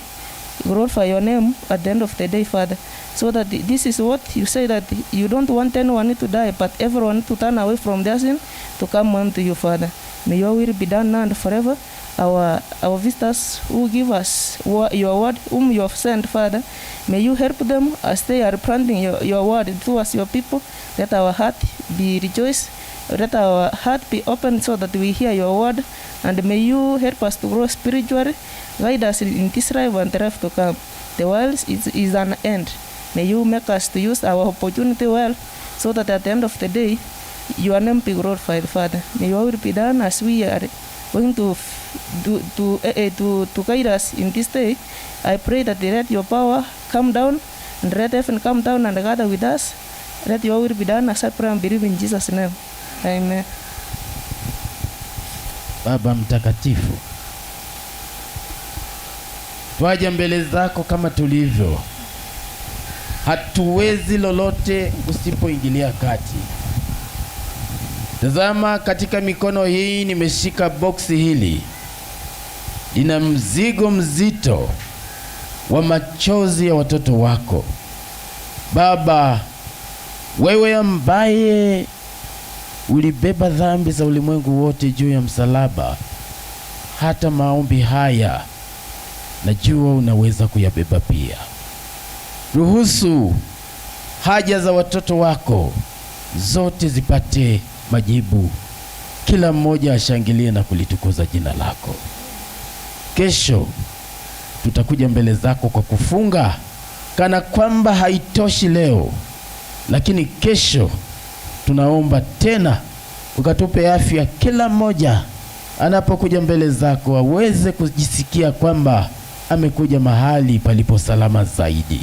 glorify your name at the end of the day, Father. So that this is what you say, that you don't want anyone to die, but everyone to turn away from their sin to come unto you, Father. May your will be done now and forever. Our visitors who give us your word, whom you have sent, Father, may you help them as they are planting your word towards your people. Let our heart be rejoiced. Let our heart be open so that we hear your word, and may you help us to grow spiritually. Guide us in this life and the life to come. The world is an end. May you make us to use our opportunity well, so that at the end of the day, your name be glorified, Father. May your will be done as we are going to guide us in this day. I pray that let your power come down, and let heaven come down and gather with us. Let your will be done as I pray and believe in Jesus' name. Amen. Baba mtakatifu, twaja mbele zako kama tulivyo. Hatuwezi lolote usipoingilia kati. Tazama, katika mikono hii nimeshika boksi hili. Lina mzigo mzito wa machozi ya watoto wako. Baba, wewe ambaye ulibeba dhambi za ulimwengu wote juu ya msalaba, hata maombi haya najua unaweza kuyabeba pia. Ruhusu haja za watoto wako zote zipate majibu. Kila mmoja ashangilie na kulitukuza jina lako. Kesho tutakuja mbele zako kwa kufunga kana kwamba haitoshi leo, lakini kesho tunaomba tena ukatupe afya, kila mmoja anapokuja mbele zako aweze kujisikia kwamba amekuja mahali palipo salama zaidi.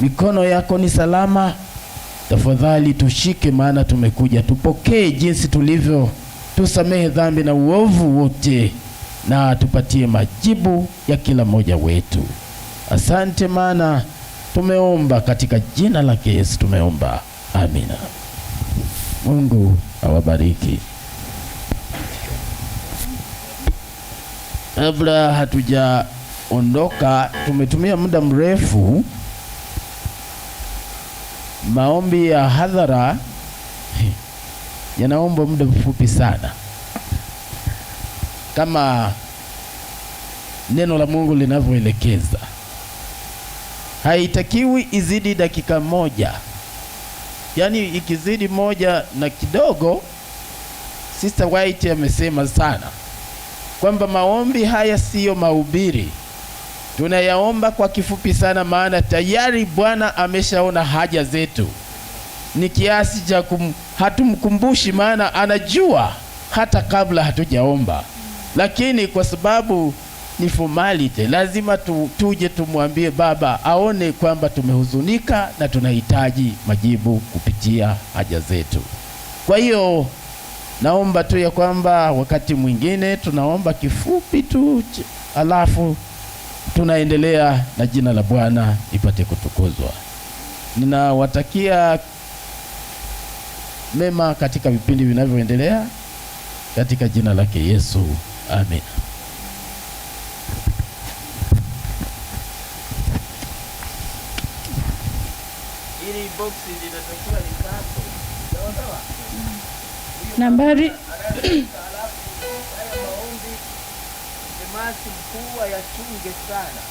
Mikono yako ni salama. Tafadhali tushike, maana tumekuja. Tupokee jinsi tulivyo, tusamehe dhambi na uovu wote, na tupatie majibu ya kila mmoja wetu. Asante, maana tumeomba katika jina lake Yesu tumeomba. Amina. Mungu awabariki. Kabla hatujaondoka, tumetumia muda mrefu. Maombi ya hadhara yanaomba muda mfupi sana, kama neno la Mungu linavyoelekeza. Haitakiwi izidi dakika moja. Yaani ikizidi moja na kidogo, Sister White amesema sana kwamba maombi haya siyo mahubiri. Tunayaomba kwa kifupi sana, maana tayari Bwana ameshaona haja zetu. Ni kiasi cha hatumkumbushi, maana anajua hata kabla hatujaomba. Lakini kwa sababu ni formality, lazima tuje tumwambie Baba aone kwamba tumehuzunika na tunahitaji majibu kupitia haja zetu. Kwa hiyo naomba tu ya kwamba wakati mwingine tunaomba kifupi tu, alafu tunaendelea na jina la Bwana ipate kutukuzwa. Ninawatakia mema katika vipindi vinavyoendelea katika jina lake Yesu. Amen. Ili boxi linatakiwa likapo. Sawa? Nambari Masi mkuu yachunge sana.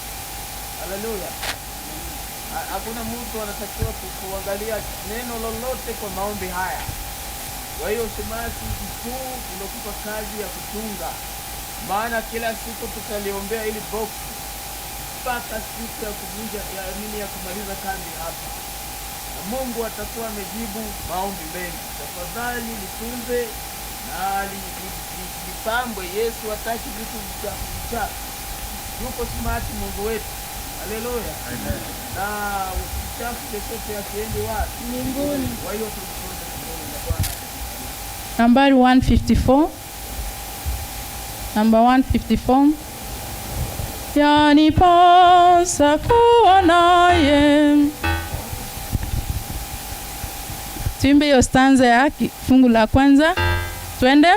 Haleluya. Hakuna mtu anatakiwa kuangalia neno lolote kwa maombi haya. Kwa hiyo shemasi mkuu unakupa kazi ya kuchunga. Maana kila siku tutaliombea ili box mpaka siku ya kuvunja ya kumaliza kambi hapa. Na Mungu atakuwa amejibu maombi mengi. Tafadhali litunze na lipambwe. Yesu hataki vitu vichafu. Yuko smart Mungu wetu. Haleluya. Na uchafu chochote asiende wapi? Mbinguni. Kwa hiyo tunakwenda mbinguni na Bwana. nambari 154. Number 154. Yanipasa kuwa naye. Tuimbe hiyo stanza ya fungu la kwanza. Twende.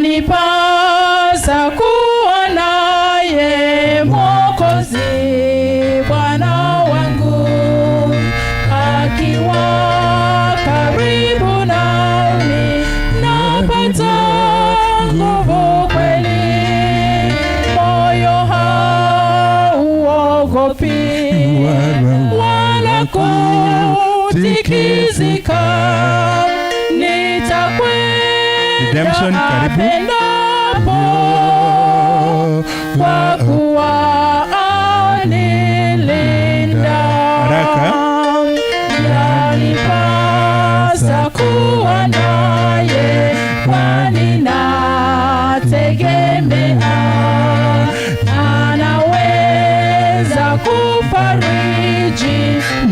Yanipasa kuwa naye Mwokozi Bwana wangu, akiwa karibu nami napata nguvu kweli, moyo hauogopi wala kutikizika, Redemption, karibu. Kwa kuwa anilinda. Haraka. Yanipasa kuwa naye, kwani nategemea anaweza kufariji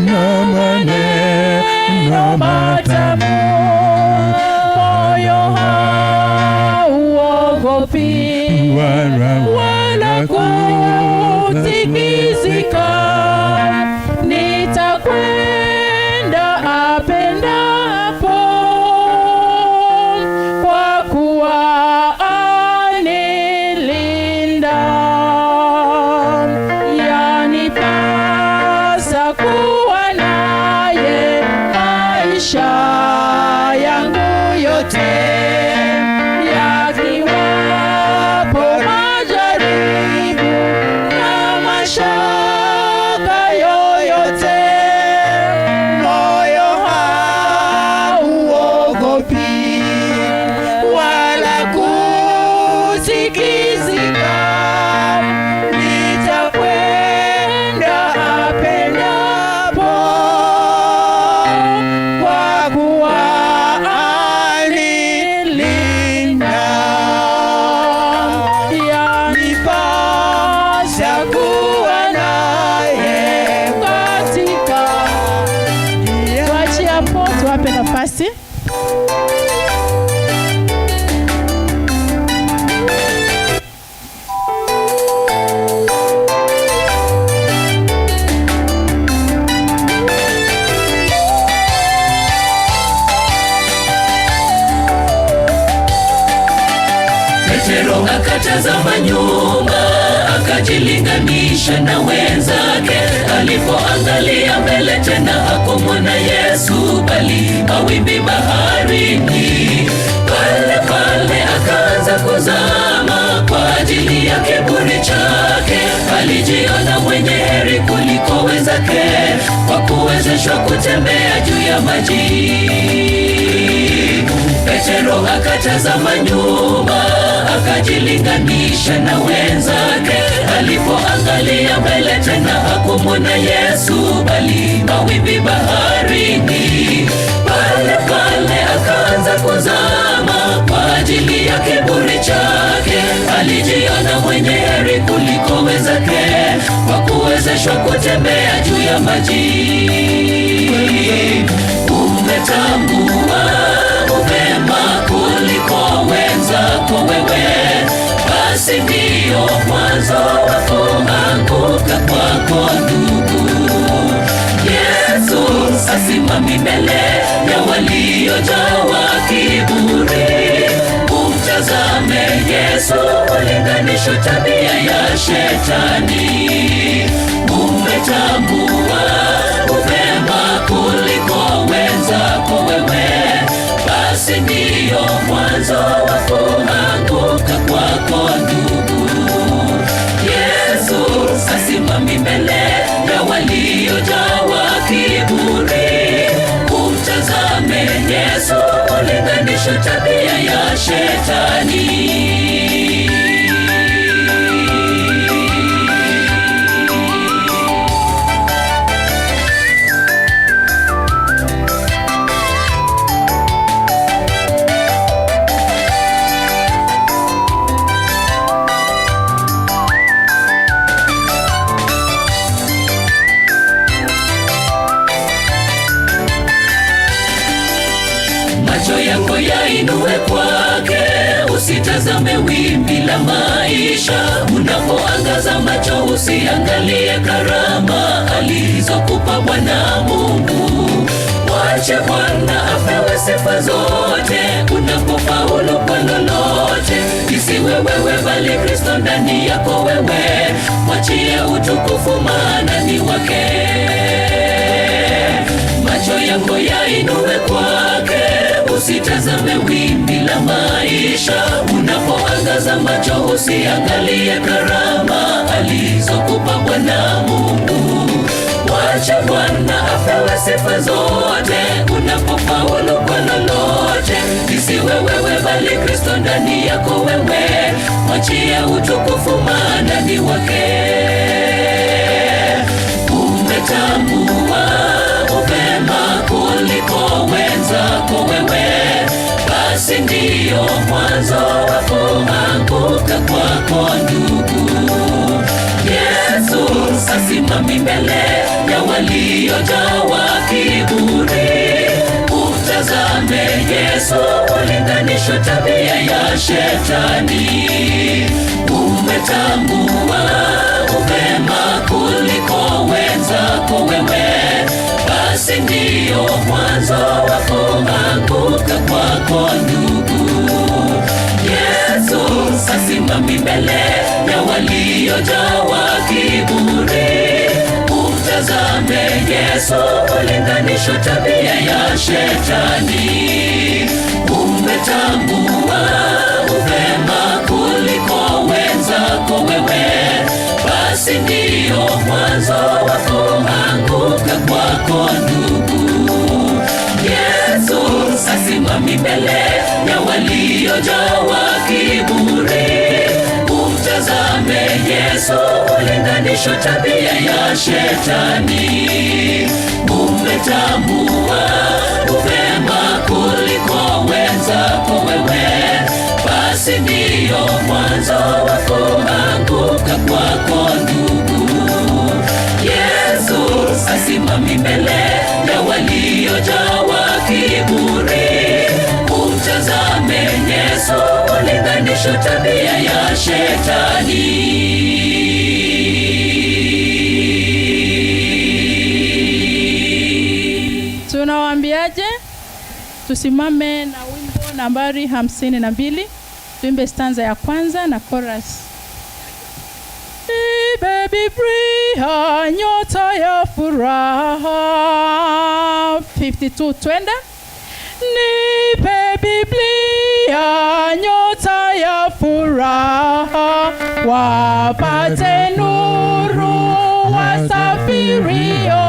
na maneno matamu, moyo hauogopi wala kutikizika, nitakwenda apendapo, kwa kuwa anilinda. Yanipasa kuwa naye maisha yangu yote, yakiwapo majaribu na mashaka yoyote, moyo hauogopi wala kutikizika, nitakwenda apendapo, kwa kuwa anilinda. Yanipasa kuwa naye katika. Tuachie hapo, tuwape nafasi. Petero akatazama nyuma, akajilinganisha na wenzake. Alipoangalia mbele tena hakumwona Yesu, bali mawimbi baharini. Pale pale akaanza kuzama kwa ajili ya kiburi chake. Alijiona mwenye heri kuliko wenzake, kwa kuwezeshwa kutembea juu ya maji. Petero akatazama nyuma, akajilinganisha na wenzake. alipoangalia mbele tena hakumwona Yesu, bali mawimbi baharini. Pale pale akaanza kuzama kwa ajili ya kiburi chake. Alijiona mwenye heri kuliko wenzake kwa kuwezeshwa kutembea juu ya maji. Umetambua upema kuliko wenzako wewe, basi ndio mwanzo wa kuanguka kwako ndugu. Yesu asimami mbele ya waliojawa kiburi. Umtazame Yesu, ulinganisho tabia ya shetani. Umetambua upema kuliko wenzako wewe, basi ndio mwanzo wa kuanguka kwako ndugu. Yesu asimami mbele ya waliojawa kiburi. Umtazame Yesu, ulinganisho tabia ya shetani. Macho yako yainue kwake, usitazame wimbi la maisha. Unapoangaza macho usiangalie karama alizokupa Bwana Mungu. Wache Bwana apewe sifa zote unapofaulu kwa lolote. Isiwe wewe bali Kristo ndani yako wewe, mwachie utukufu maana ni wake. Macho yako yainue kwake, usitazame wimbi la maisha. Unapoangaza macho usiangalie karama alizokupa Bwana Mungu. Wache Bwana apewe sifa zote unapofaulu kwa lolote. Isiwe wewe bali Kristo ndani yako wewe, mwachie utukufu maana ni wake. Umetambua upema kuliko wenzako wewe, basi ndio mwanzo wa kuanguka kwako ndugu. Yesu asimami mbele ya waliojawa kiburi. Umtazame Yesu, ulinganisho tabia ya shetani. Umetambua upema kuliko wenzako wewe, basi ndio mwanzo wa kuanguka kwako ndugu. Yesu asimami mbele ya waliojawa kiburi. Umtazame Yesu, ulinganisho tabia ya shetani. Umetambua upema kuliko wenzako wewe, basi ndio mwanzo wa kuanguka kwako ndugu. Yesu asimami mbele ya waliojawa kiburi. Umtazame Yesu, ulinganisho tabia ya shetani. Umetambua upema kuliko wenzako wewe, basi ndio mwanzo wa kuanguka kwako ndugu. Yesu asimami mbele ya waliojawa kiburi. Umtazame Yesu, ulinganisho tabia ya shetani. Tunawaambiaje? Tusimame na wimbo nambari 52. Tuimbe stanza ya kwanza na chorus. Baby bria nyota ya furaha. 52 twenda. Nipe Biblia nyota ya furaha, wapate nuru wasafirio.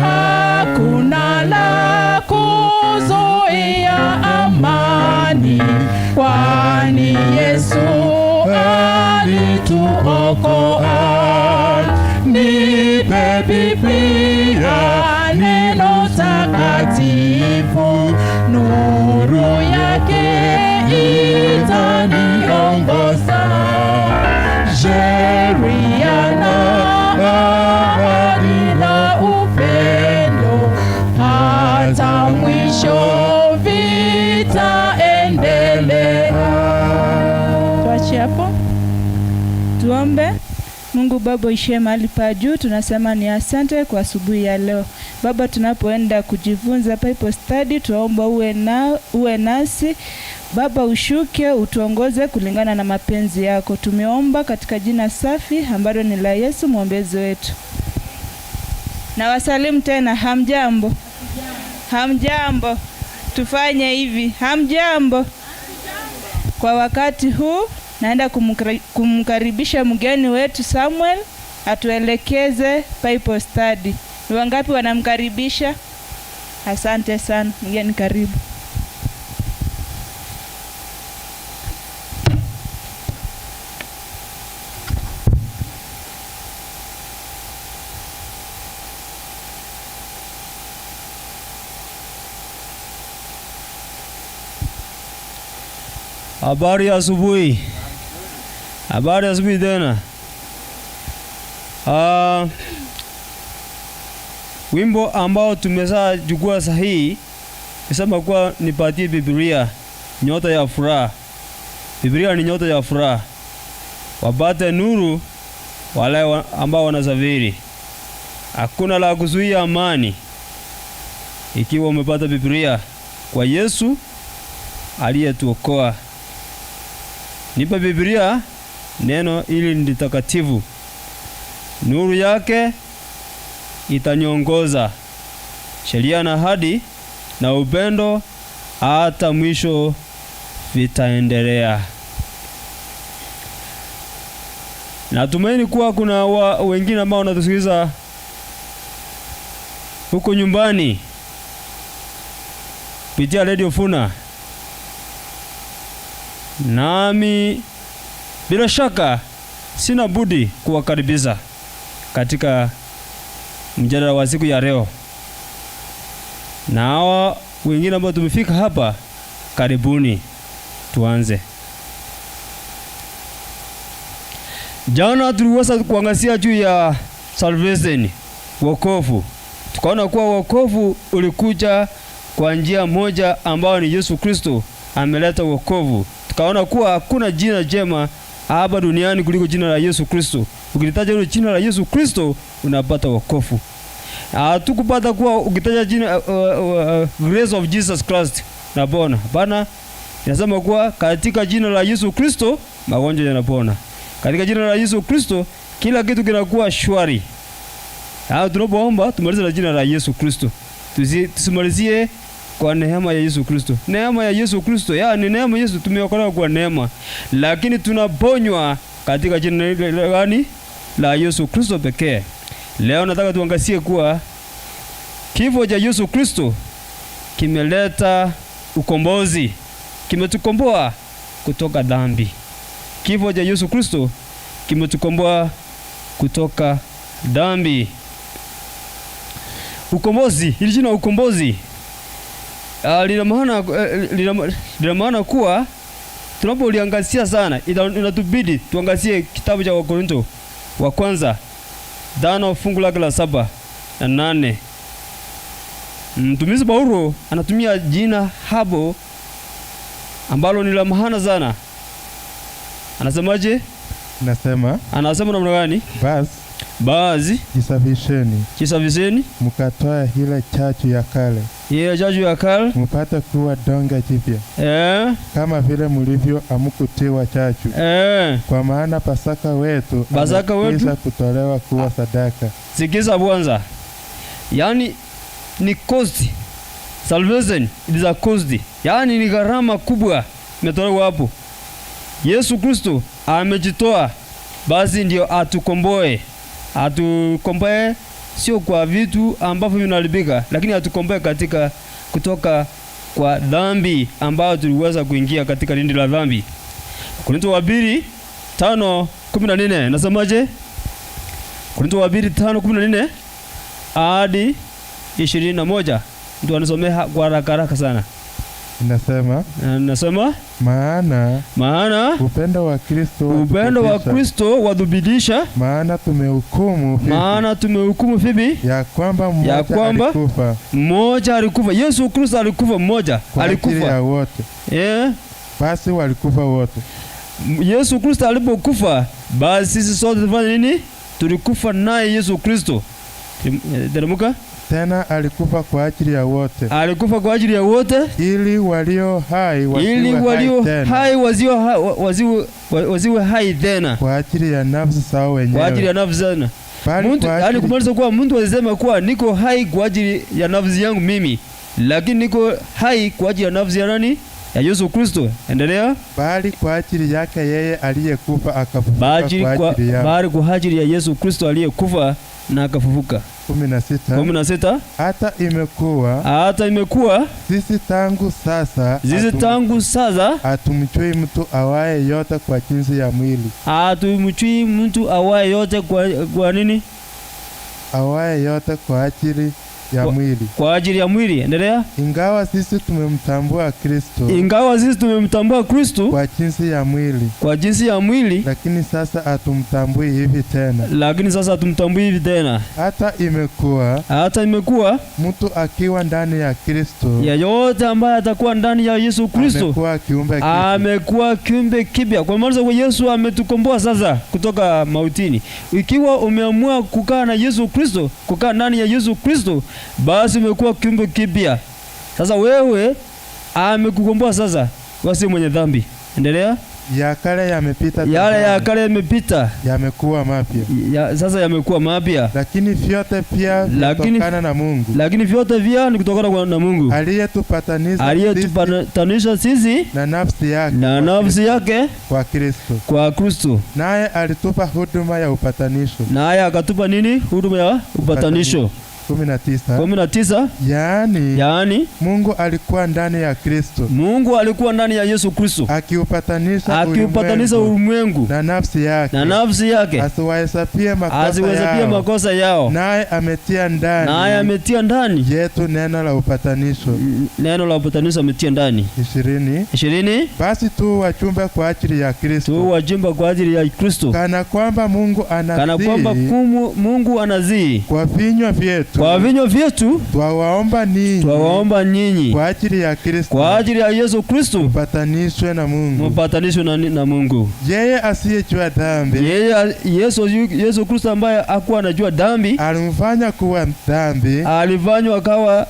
Hakuna la kuzuia amani, kwani Yesu alituokoa. Bibilia na ahadi na upendo, hata mwisho vitaendelea. Tuache hapo. Tuombe. Mungu Baba uishie mahali pa juu, tunasema ni asante kwa asubuhi ya leo. Baba, tunapoenda kujifunza Bible study, tuomba uwe nasi. Baba, ushuke utuongoze kulingana na mapenzi yako. Tumeomba katika jina safi ambalo ni la Yesu mwombezi wetu. Na wasalimu tena, hamjambo? Hamjambo. Tufanye hivi, hamjambo. Kwa wakati huu naenda kumkaribisha mgeni wetu Samuel atuelekeze Bible study. Ni wangapi wanamkaribisha? Asante sana. Mgeni karibu. Habari ya asubuhi. Habari ya asubuhi tena. Wimbo ambao tumeza chukua sahihi nisema kwa nipatie Biblia nyota ya furaha. Biblia ni nyota ya furaha. Wapate nuru wale ambao wanasafiri. Hakuna la kuzuia amani ikiwa umepata Biblia kwa Yesu aliyetuokoa. Nipa Biblia, neno ili ni takatifu. Nuru yake itaniongoza. Sheria na ahadi na upendo hata mwisho vitaendelea. Natumaini kuwa kuna wengine ambao wanatusikiliza huko nyumbani kupitia Radio Vuna. Nami bila shaka sina budi kuwakaribisha katika mjadala wa siku ya leo. Na hawa wengine ambao tumefika hapa, karibuni. Tuanze. Jana tuliweza kuangazia juu ya salvation, wokovu. Tukaona kuwa wokovu ulikuja kwa njia moja ambayo ni Yesu Kristo ameleta wokovu. Tukaona kuwa hakuna jina jema hapa duniani kuliko jina la Yesu Kristo. Ukilitaja hilo jina la Yesu Kristo unapata wokovu. Hatukupata kuwa ukitaja jina grace of Jesus Christ unapona. Bana, inasema kuwa katika jina la Yesu Kristo magonjwa yanapona. Katika jina la Yesu Kristo kila kitu kinakuwa shwari. Tunapoomba tumalize na jina la Yesu Kristo. Tusimalizie kwa neema ya Yesu Kristo. Neema ya Yesu Kristo, ni neema Yesu, tumeokolewa kwa neema. Lakini tunaponywa katika jina gani? La Yesu Kristo pekee. Leo nataka tuangazie kuwa kifo cha Yesu Kristo kimeleta ukombozi. Kimetukomboa kutoka dhambi. Kifo cha Yesu Kristo kimetukomboa kutoka dhambi. Ukombozi, ili jina ukombozi lina maana kuwa tunapoliangazia sana inatubidi tuangazie kitabu cha Wakorintho wa kwanza 5 fungu lake la 7 na 8. Mtumishi Paulo anatumia jina hapo ambalo ni la maana sana. Anasemaje? Anasema namna gani? Basi jisafisheni mkatoa ile chachu ya kale. Ile chachu ya kale mpate kuwa donge jipya. Kama vile mlivyo amkutiwa chachu. Kwa maana Pasaka wetu kisha kutolewa kuwa sadaka. Sikiza kwanza. Yani ni cost. Salvation is a cost. Yani ni gharama kubwa imetolewa hapo. Yesu Kristo amejitoa, basi ndio atukomboe. Atukomboe sio kwa vitu ambavyo vinaharibika, lakini atukomboe katika kutoka kwa dhambi ambayo tuliweza kuingia katika lindi la dhambi. Korintho wa 2:5-14 nasemaje? Korintho wa 2:5-14 hadi 21. Ndio anasomea kwa haraka sana. Nasema maana upendo wa Kristo wadhibitisha, maana tumehukumu Fibi ya kwamba mmoja alikufa. Yesu Kristo alikufa, mmoja alikufa wote. Basi walikufa wote. Yesu Kristo alipokufa, basi sisi sote tufanye nini? Tulikufa naye Yesu Kristo. Deramuka? Tena alikufa kwa ajili ya wote. Alikufa kwa ajili ya wote, ili walio hai waziwe hai tena. Kwa ajili ya nafsi zao wenyewe. Kwa ajili ya nafsi zao. Yaani kumaanisha kuwa mtu alisema kuwa niko hai kwa ajili ya nafsi yangu mimi, lakini niko hai kwa ajili ya nafsi ya nani? Ya Yesu Kristo. Endelea. Bali kwa ajili yake yeye aliyekufa akafufuka kwa ajili yao. Bali kwa ajili ya Yesu Kristo aliyekufa na akafufuka. 16. Hata imekuwa sisi tangu sasa hatumchui mtu awaye yote kwa jinsi ya mwili. Hatumchui mtu awaye yote kwa nini? Awaye yote kwa ajili ya mwili. Kwa ajili ya mwili. Endelea. Ingawa sisi tumemtambua Kristo kwa jinsi ya mwili. Kwa jinsi ya mwili. Lakini sasa hatumtambui hivi tena. Hata imekuwa mtu akiwa ndani ya Kristo. Yeyote ambaye atakuwa ndani ya Yesu Kristo amekuwa kiumbe kipya. Kwa maana Yesu ametukomboa sasa kutoka mautini. Ikiwa umeamua kukaa na Yesu Kristo, kukaa ndani ya Yesu Kristo, basi umekuwa kiumbe kipya. Sasa wewe amekukomboa sasa, wasi mwenye dhambi. Endelea. Ya kale yamepita, yamekuwa mapya. Sasa yamekuwa mapya. Lakini vyote pia kutokana na Mungu. Lakini vyote pia ni kutokana na Mungu. Aliyetupatanisha sisi na nafsi yake kwa Kristo. Naye alitupa huduma ya upatanisho. Naye akatupa nini? Huduma ya upatanisho. 19. Yaani Mungu alikuwa ndani ya Kristo. Mungu alikuwa ndani ya Yesu Kristo, akiupatanisha ulimwengu na nafsi yake. Asiwahesabie makosa yao. Naye ametia ndani yetu neno la upatanisho. Neno la upatanisho ametia ndani. 20. Basi tu wajumbe kwa ajili ya Kristo. Kana kwamba Mungu anazii. Kwa vinywa vyetu twawaomba ninyi kwa ajili ya Kristo, kwa ajili ya Yesu Kristo, mpatanishwe na Mungu. Yeye asiyejua dhambi, Yesu Kristo ambaye hakuwa anajua dhambi, alimfanya kuwa dhambi, alifanywa akawa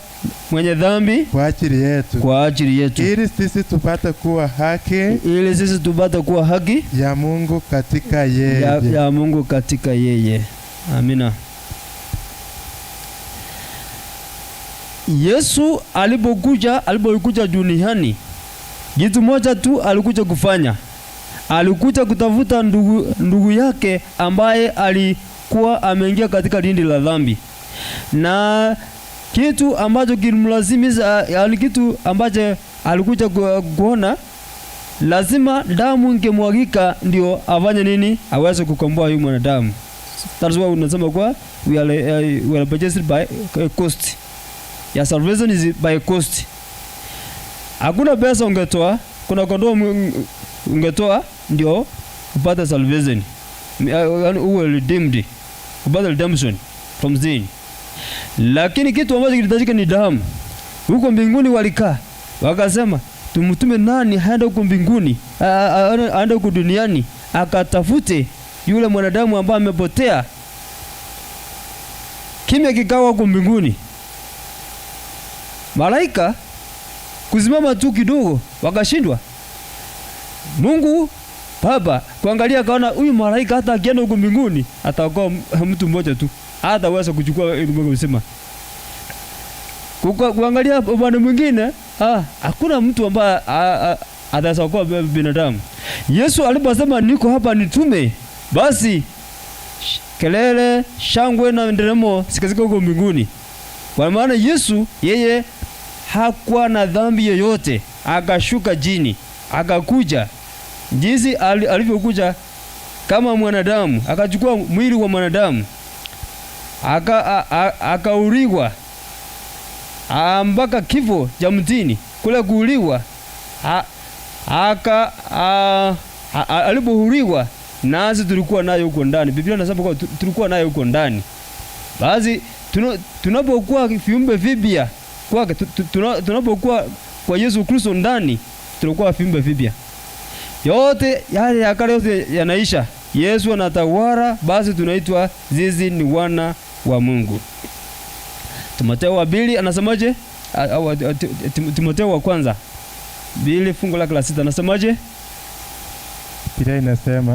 mwenye dhambi kwa ajili yetu, ili sisi tupate kuwa haki ya Mungu katika yeye. Amina. Yesu alipokuja duniani, kitu moja tu alikuja kufanya. Alikuja kutafuta ndugu yake ambaye alikuwa ameingia katika lindi la dhambi. Na kitu ambacho kilimlazimisha, kitu ambacho alikuja kuona, lazima damu ingemwagika ndio afanye nini? Aweze kukomboa huyu mwanadamu. That's why unasema kwa we are purchased by cost. Ya salvation is by cost. Hakuna pesa ungetoa, kuna kondoo ungetoa ndio upate salvation. Uwe redeemed, upate redemption from sin. Lakini kitu ambacho kilihitajika ni damu. Huko mbinguni walikaa, wakasema tumtume nani aende huko mbinguni, aende huko duniani akatafute yule mwanadamu ambaye amepotea. Kimya kikawa huko mbinguni. Malaika kusimama tu kidogo wakashindwa. Mungu Baba kuangalia kaona huyu malaika hata akienda huko mbinguni ataokoa mtu mmoja tu. Hataweza kuchukua ile Mungu msema. Kuangalia upande mwingine, hakuna mtu ambaye ataweza kuokoa binadamu. Yesu aliposema niko hapa nitume, basi kelele, shangwe na nderemo sikazika huko mbinguni. Kwa maana Yesu yeye hakuwa na dhambi yoyote, akashuka jini, akakuja jinsi alivyokuja kama mwanadamu, akachukua mwili wa mwanadamu, akauriwa mpaka kifo cha mtini, kule kuuliwa, alipohuliwa nasi tulikuwa nayo huko ndani. Biblia inasema kwa tulikuwa nayo huko ndani. Basi tunapokuwa viumbe vipya kwake, tunapokuwa kwa Yesu Kristo ndani, tunakuwa viumbe vipya. Yote yale ya kale yote yanaisha. Yesu anatawala, basi tunaitwa sisi ni wana wa Mungu. Timotheo wa 2 anasemaje? Timotheo wa kwanza 2 fungu la 6 anasemaje? Biblia inasema